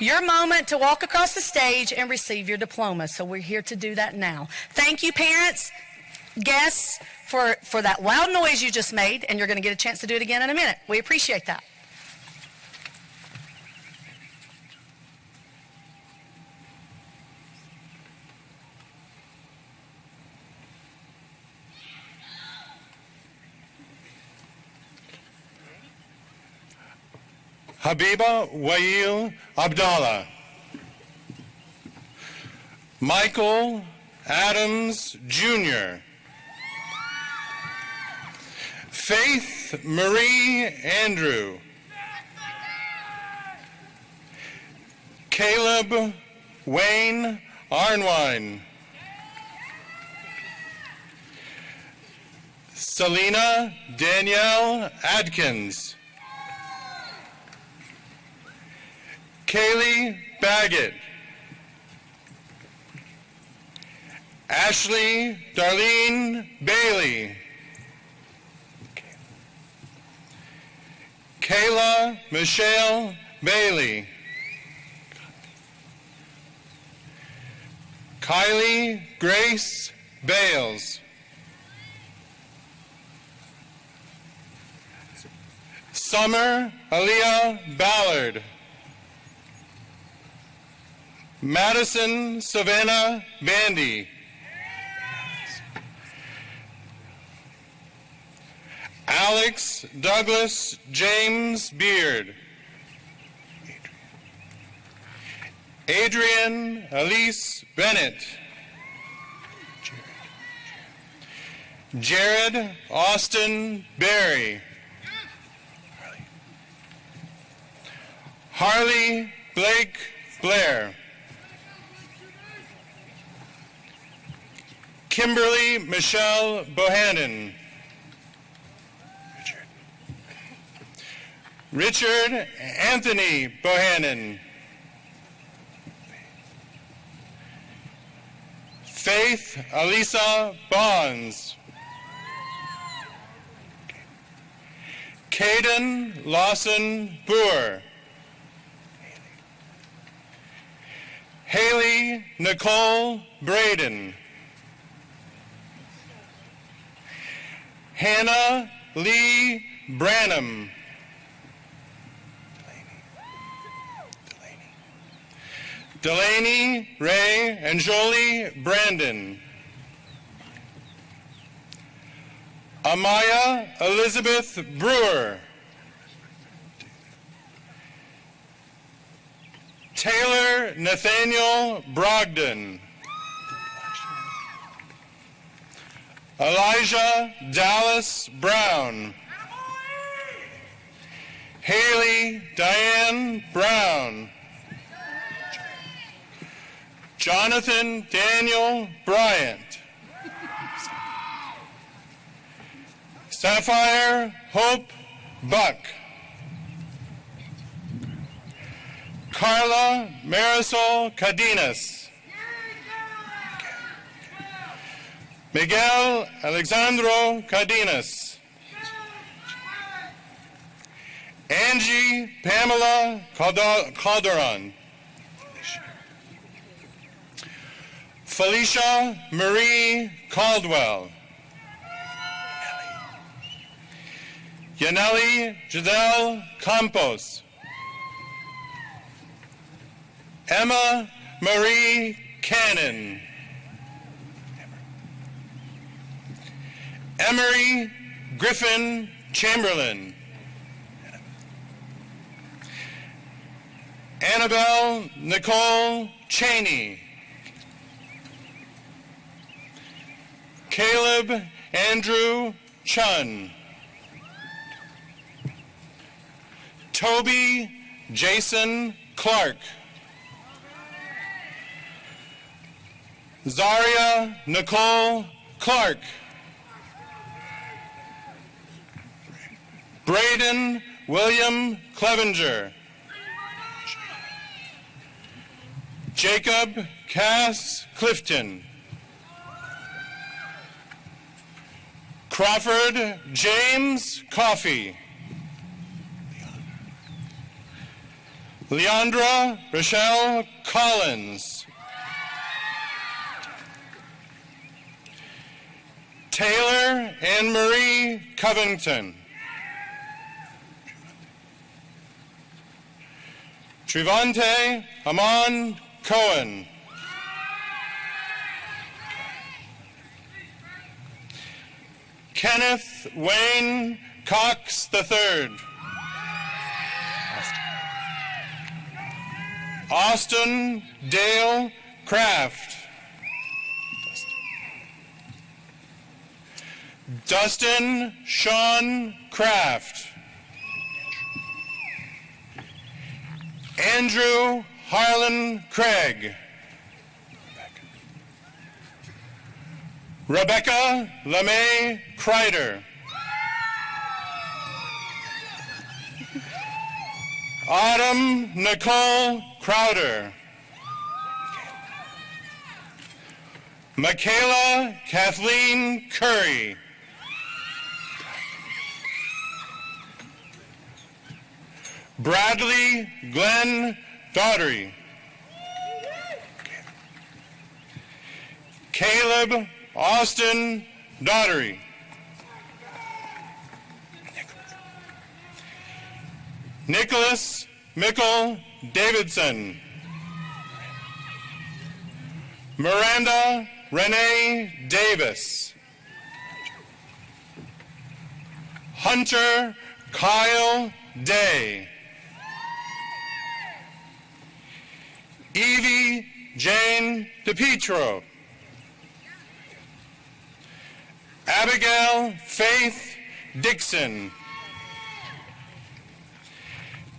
Your moment to walk across the stage and receive your diploma. So we're here to do that now. Thank you, parents, guests, for that loud noise you just made, and you're going to get a chance to do it again in a minute. We appreciate that. Habiba Wail Abdallah. Michael Adams Jr. Faith Marie Andrew. Caleb Wayne Arnwine. Selena Danielle Adkins. Kaylee Baggett. Ashley Darlene Bailey. Kayla Michelle Bailey. Kylie Grace Bales. Summer Aaliyah Ballard. Madison Savannah Bandy. Alex Douglas James Beard. Adrian Elise Bennett. Jared Austin Berry. Harley Blake Blair. Kimberly Michelle Bohannon. Richard Anthony Bohannon. Faith Alisa Bonds. Caden Lawson Boer. Haley Nicole Braden. Hannah Lee Branham. Delaney Ray and Jolie Brandon. Amaya Elizabeth Brewer. Taylor Nathaniel Brogdon. Elijah Dallas Brown. Haley Diane Brown. Jonathan Daniel Bryant. Sapphire Hope Buck. Carla Marisol Cadenas. Miguel Alexandro Cadenas. Angie Pamela Calderon. Felicia Marie Caldwell. Yaneli Giselle Campos. Emma Marie Cannon. Emery Griffin Chamberlain. Annabelle Nicole Cheney. Caleb Andrew Chun. Toby Jason Clark. Zaria Nicole Clark. Braden William Clevenger. Jacob Cass Clifton. Crawford James Coffey. Leandra Rochelle Collins. Taylor Anne Marie Covington. Trivante Amon Cohen. Kenneth Wayne Cox III. Austin Dale Kraft. Dustin Sean Kraft. Andrew Harlan Craig. Rebecca LeMay Kreider. Autumn Nicole Crowder. Michaela Kathleen Curry. Bradley Glenn Daughtery. Caleb Austin Daughtery. Nicholas Mickle Davidson. Miranda Renee Davis. Hunter Kyle Day. Evie Jane DePietro. Abigail Faith Dixon.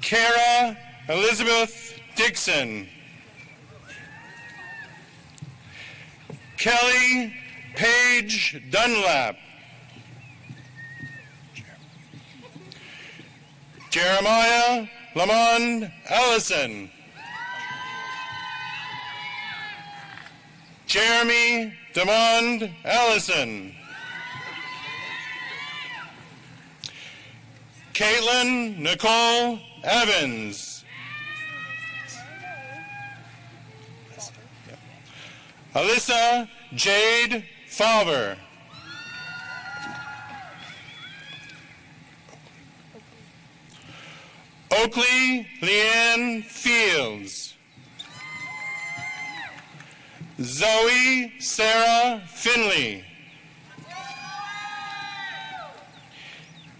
Kara Elizabeth Dixon. Kelly Paige Dunlap. Jeremiah Lamond Ellison. Jeremy Demond Ellison. Caitlin Nicole Evans. Alyssa Jade Fowler. Oakley Leanne Fields. Zoe Sarah Finley.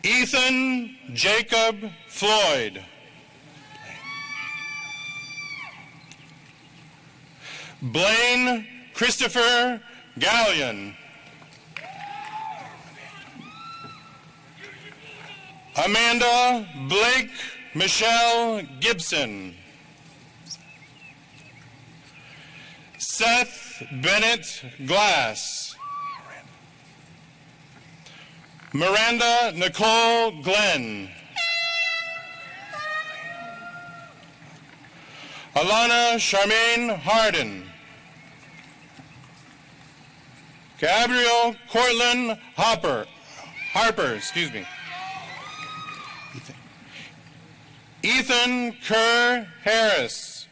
Ethan Jacob Floyd. Blaine Christopher Gallion. Amanda Blake Michelle Gibson. Seth Bennett Glass. Miranda Nicole Glenn. Alana Charmaine Harden. Gabriel Cortland Harper, excuse me. Ethan Kerr Harris.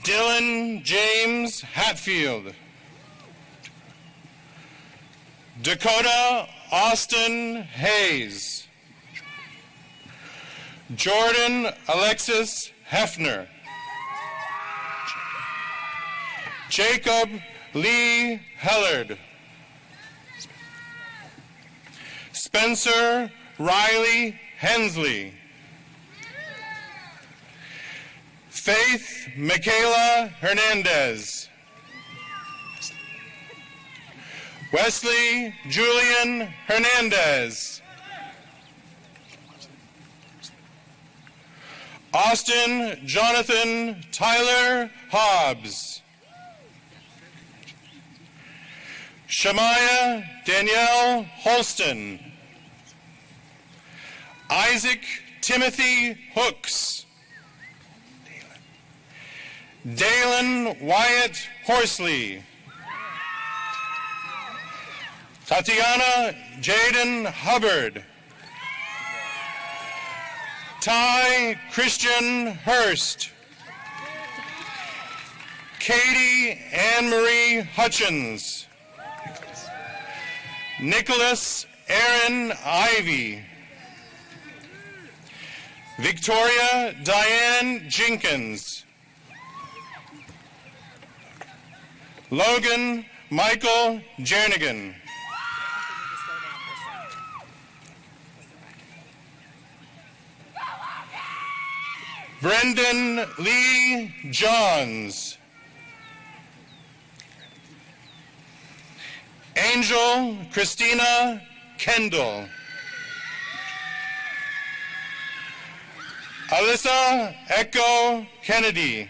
Dylan James Hatfield. Dakota Austin Hayes. Jordan Alexis Hefner. Jacob Lee Hellard. Spencer Riley Hensley. Faith Michaela Hernandez. Wesley Julian Hernandez. Austin Jonathan Tyler Hobbs. Shamaya Danielle Holston. Isaac Timothy Hooks. Dalen Wyatt Horsley. Tatiana Jaden Hubbard. Ty Christian Hurst. Katie Anne-Marie Hutchins. Nicholas Aaron Ivy. Victoria Diane Jenkins. Logan Michael Jernigan. Brendan Lee Johns. Angel Christina Kendall. Alyssa Echo Kennedy.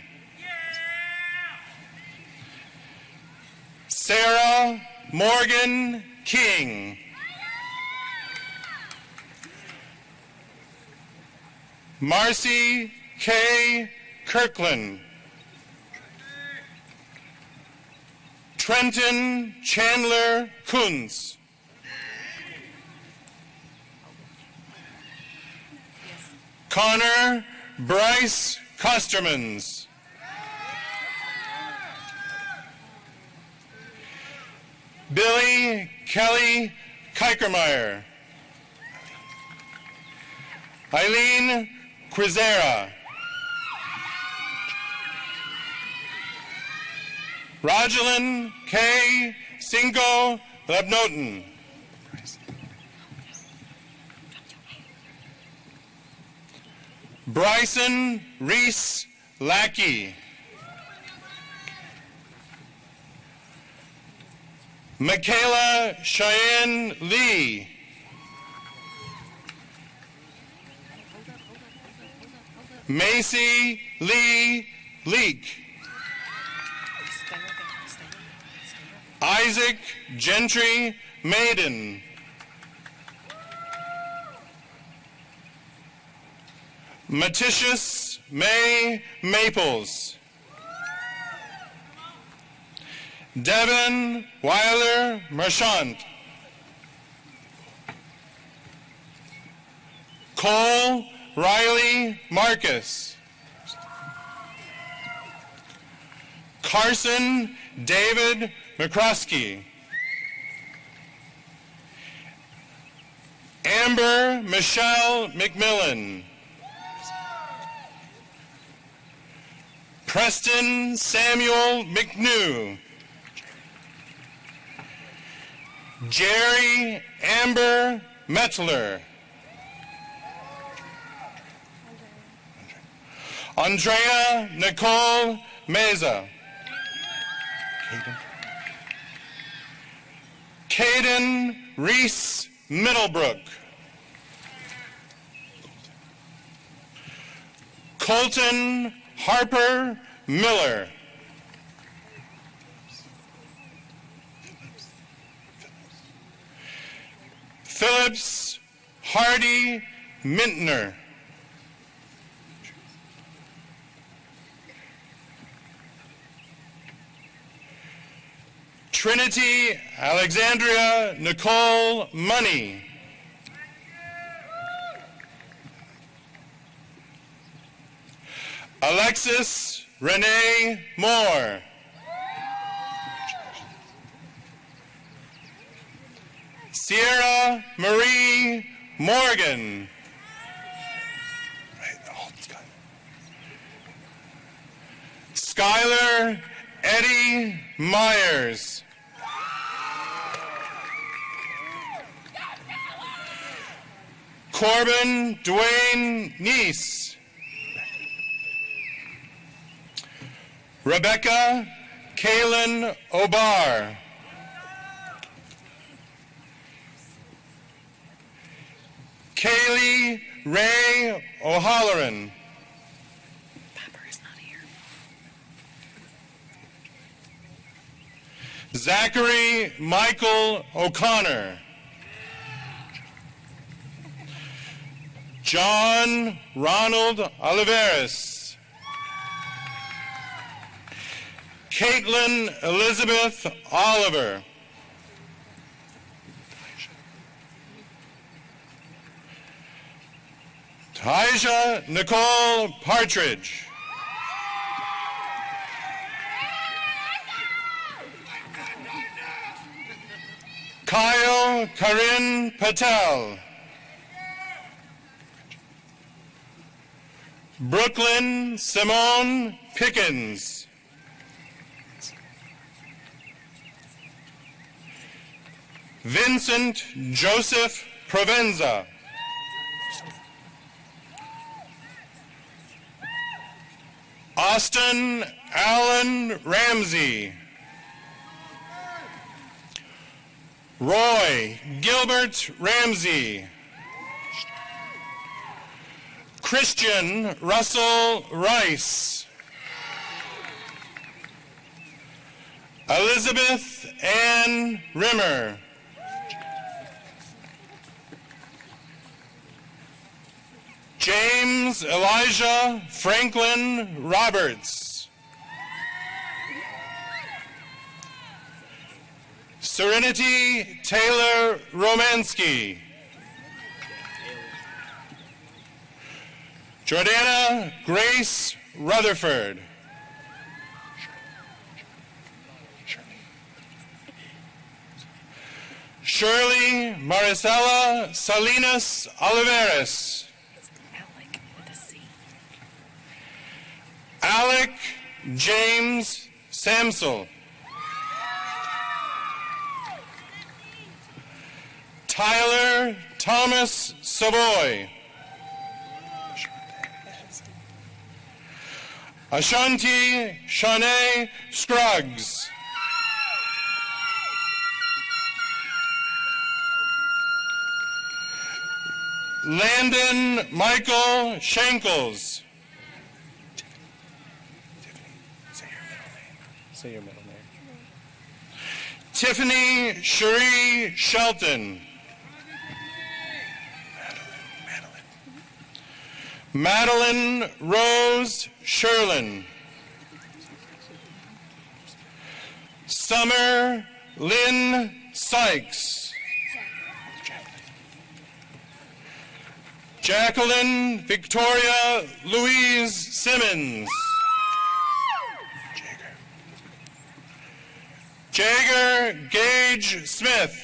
Sarah Morgan King. Marcy K. Kirkland. Trenton Chandler Kuntz. Connor Bryce Kostermans. Billy Kelly Kikermeyer. Eileen Quizera. Rogelyn K. Cinco Lebnoten. Bryson Reese Lackey. Michaela Cheyenne Lee. Macy Lee Leak. Isaac Gentry Maiden. Matitius May Maples. Devin Weiler Marchant. Cole Riley Marcus. Carson David McCroskey. Amber Michelle McMillan. Preston Samuel McNew. Jerry Amber Mettler. Andrea Nicole Meza. Caden Reese Middlebrook. Colton Harper Miller. Phillips Hardy Mintner. Trinity Alexandria Nicole Money. Alexis Renee Moore. Sierra Marie Morgan. Skylar Eddie Myers. Corbin Dwayne Neese. Rebecca Kaylin Obar. Kaylee Ray O'Halloran. Zachary Michael O'Connor. John Ronald Oliveris. Caitlin Elizabeth Oliver. Taisha Nicole Partridge. Kyle Karin Patel. Brooklyn Simone Pickens. Vincent Joseph Provenza. Austin Allen Ramsey. Roy Gilbert Ramsey. Christian Russell Rice. Elizabeth Ann Rimmer. James Elijah Franklin Roberts. Serenity Taylor Romansky. Jordana Grace Rutherford. Shirley Maricela Salinas Oliveras. Alec James Samsel. Tyler Thomas Savoy. Ashanti Shanae Scruggs. Landon Michael Shankles. Say your middle name. Tiffany Cherie Shelton. Madeline Rose Sherlin. Summer Lynn Sykes. Jacqueline Victoria Louise Simmons. Jagger Gage Smith.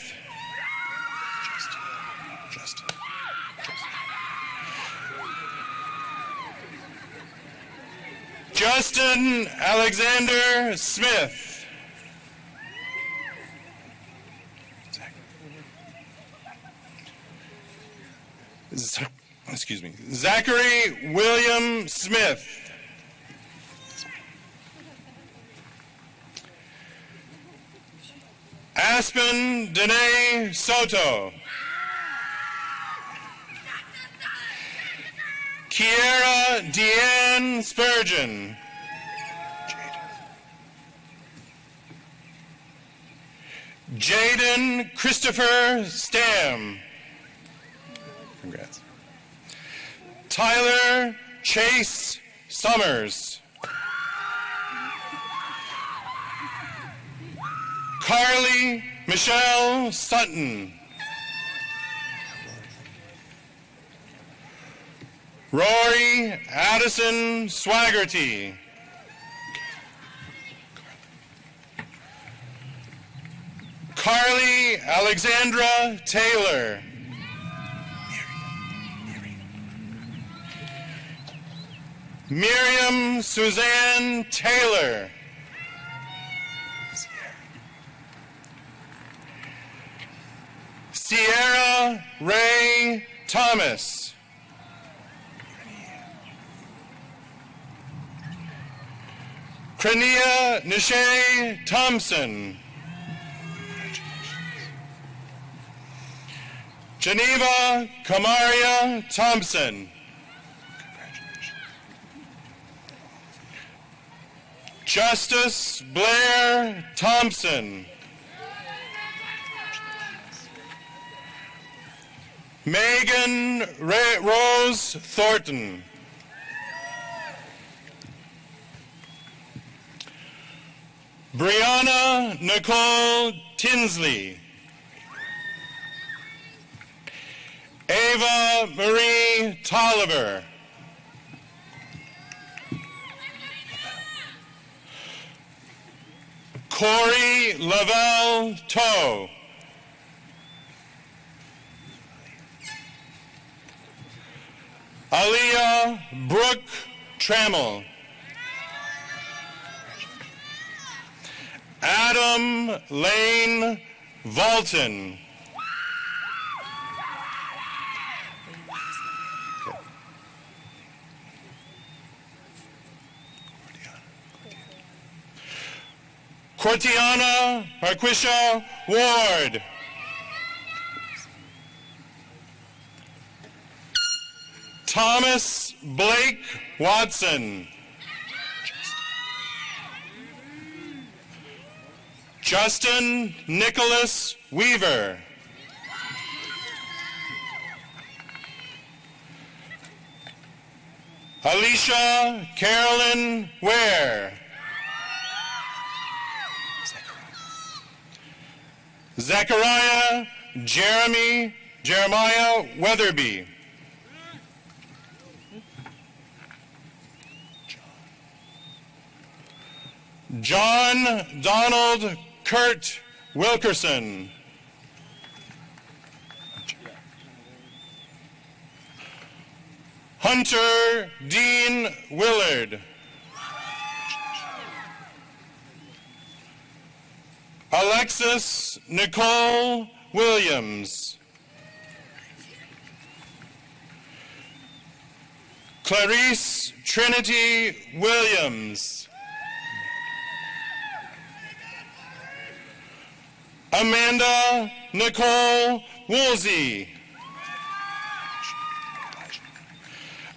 Justin Alexander Smith. Excuse me. Zachary William Smith. Aspen Danae Soto. Kiera Deanne Spurgeon. Jaden Christopher Stam. Congrats. Tyler Chase Summers. Carly Michelle Sutton. Rory Addison Swaggerty. Carly Alexandra Taylor. Miriam Suzanne Taylor. Sierra Ray Thomas. Krania Nishay Thompson. Geneva Kamaria Thompson. Justice Blair Thompson. Megan Rose Thornton. Brianna Nicole Tinsley. Eva Marie Tolliver. Corey Lavelle Toe. Aliyah Brooke Trammell. Adam Lane Valton. Cortiana Marquisha Ward. Thomas Blake Watson. Justin Nicholas Weaver. Alicia Carolyn Ware. Zechariah Jeremiah Weatherby. John Donald Kurt Wilkerson. Hunter Dean Willard. Alexis Nicole Williams. Clarice Trinity Williams. Amanda Nicole Woolsey.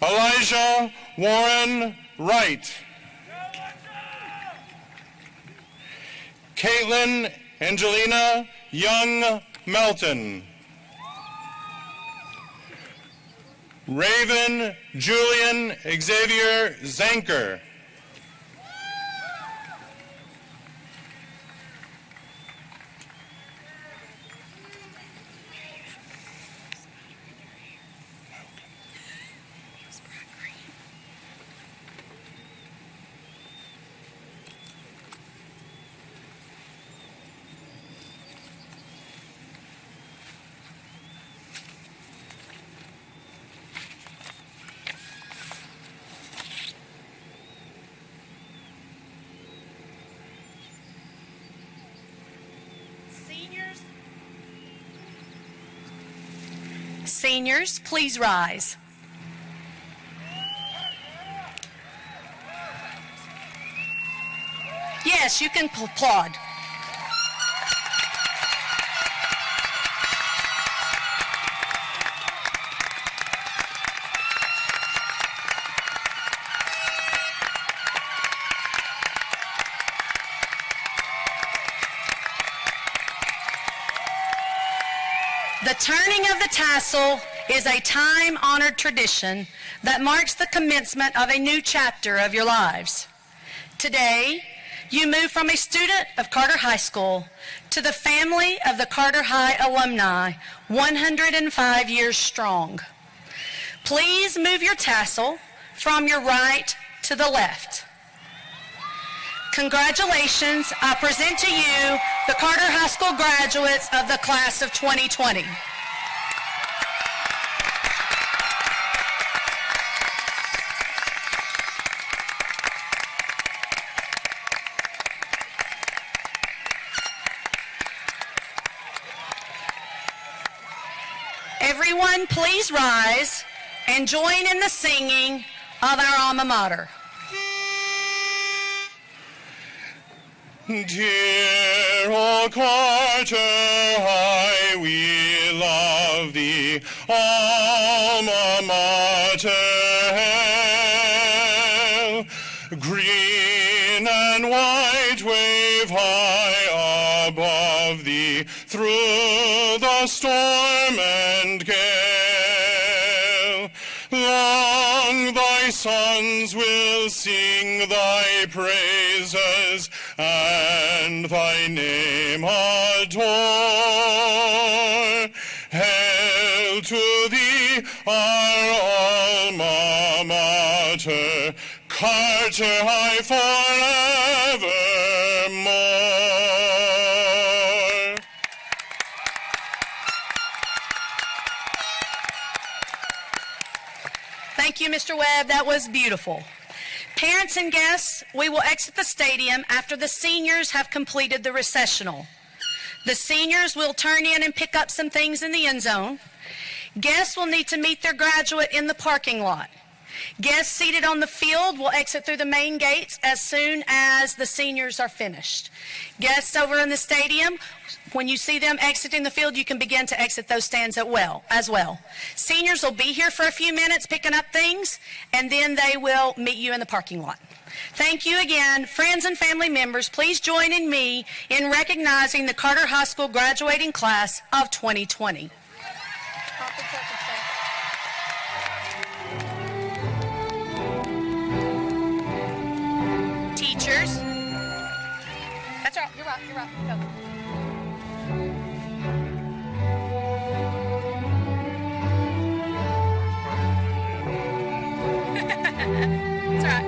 Elijah Warren Wright. Caitlin Angelina Young Melton. Raven Julian Xavier Zanker. Seniors, please rise. Yes, you can applaud. The turning of the tassel is a time-honored tradition that marks the commencement of a new chapter of your lives. Today, you move from a student of Carter High School to the family of the Carter High alumni, 105 years strong. Please move your tassel from your right to the left. Congratulations, I present to you the Carter High School graduates of the class of 2020. Everyone, please rise and join in the singing of our alma mater. Dear old Carter High, we love thee, alma mater. Green and white wave high above thee, through the storm and gale. Long thy sons will sing thy praises, and thy name adore. Hail to thee, our alma mater, Carter High forevermore. Thank you, Mr. Webb. That was beautiful. Parents and guests, we will exit the stadium after the seniors have completed the recessional. The seniors will turn in and pick up some things in the end zone. Guests will need to meet their graduate in the parking lot. Guests seated on the field will exit through the main gates as soon as the seniors are finished. Guests over in the stadium, when you see them exiting the field, you can begin to exit those stands as well. Seniors will be here for a few minutes picking up things, and then they will meet you in the parking lot. Thank you again. Friends and family members, please join in me in recognizing the Carter High School graduating class of 2020. Teachers. That's right. You're right. Go. That's right.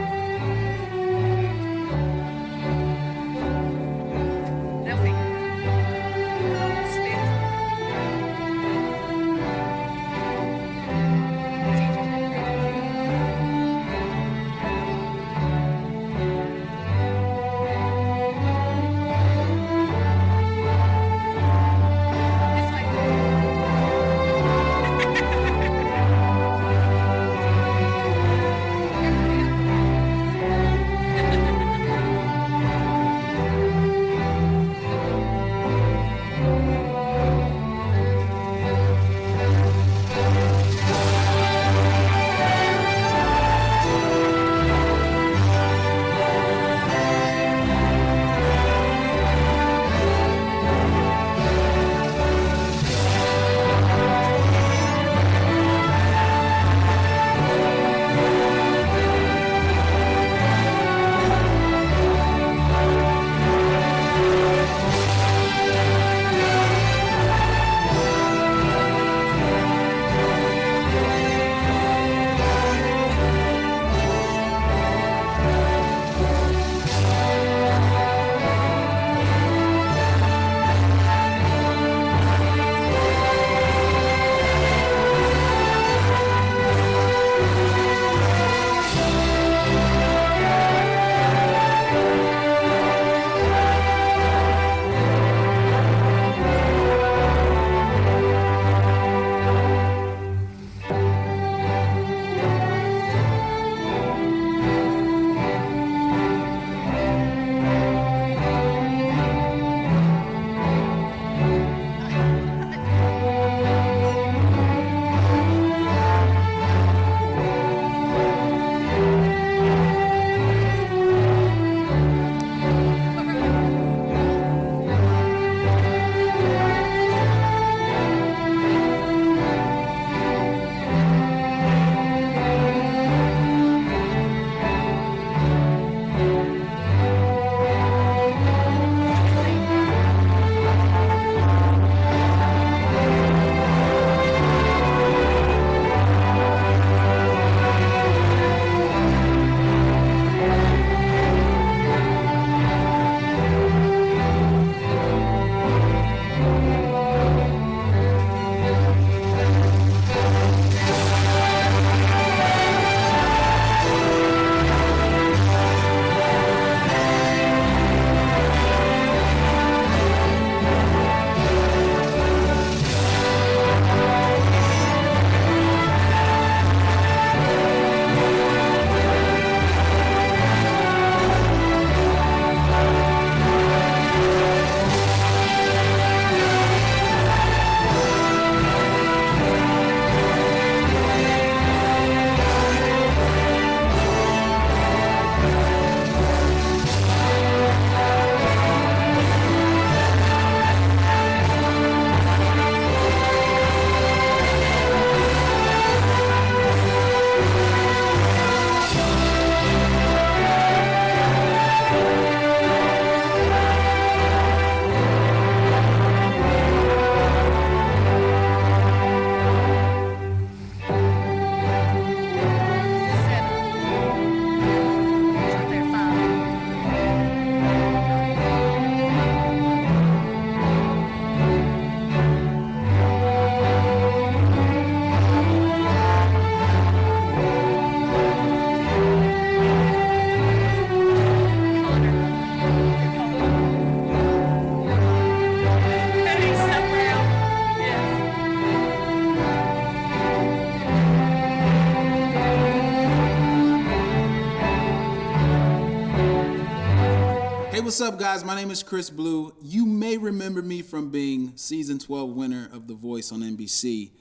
Hey, what's up, guys? My name is Chris Blue. You may remember me from being season 12 winner of The Voice on NBC,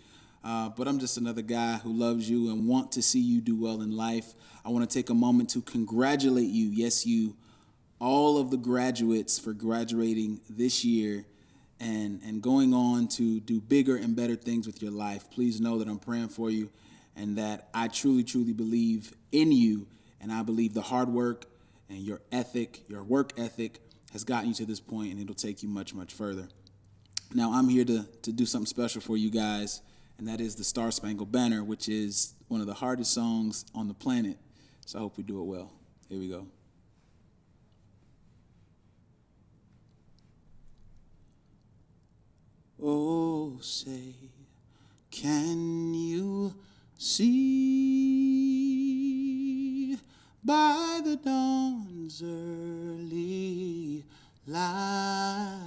but I'm just another guy who loves you and want to see you do well in life. I want to take a moment to congratulate you, yes, you, all of the graduates for graduating this year and going on to do bigger and better things with your life. Please know that I'm praying for you and that I truly, truly believe in you, and I believe the hard work and your ethic, your work ethic, has gotten you to this point, and it'll take you much, much further. Now, I'm here to do something special for you guys, and that is the Star-Spangled Banner, which is one of the hardest songs on the planet. So I hope we do it well. Here we go. Oh, say, can you see by the dawn's early light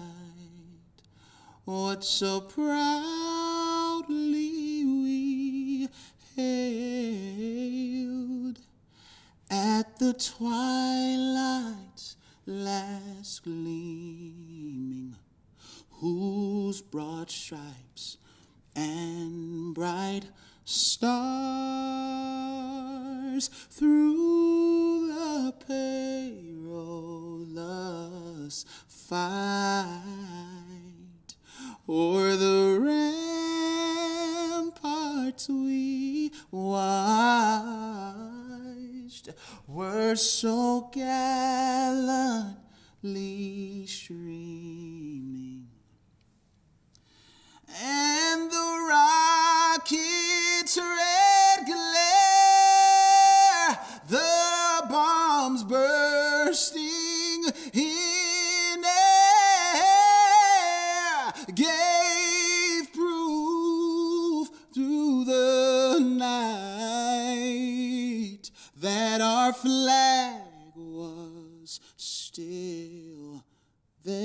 what so proudly we hailed at the twilight's last gleaming, whose broad stripes and bright stars through the perilous fight o'er the ramparts we watched were so gallantly streaming, and the rocket's red glare, the bombs bursting in air, gave proof through the night that our flag was still there.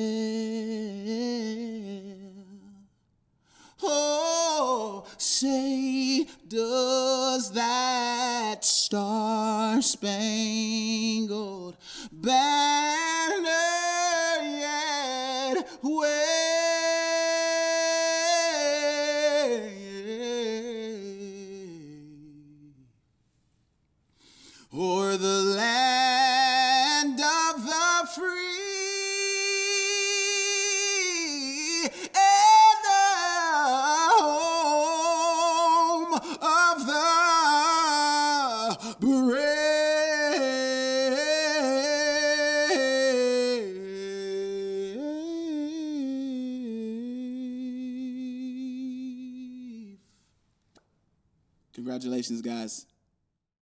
Oh, say, does that star-spangled banner yet wave o'er the land of the free? Congratulations, guys.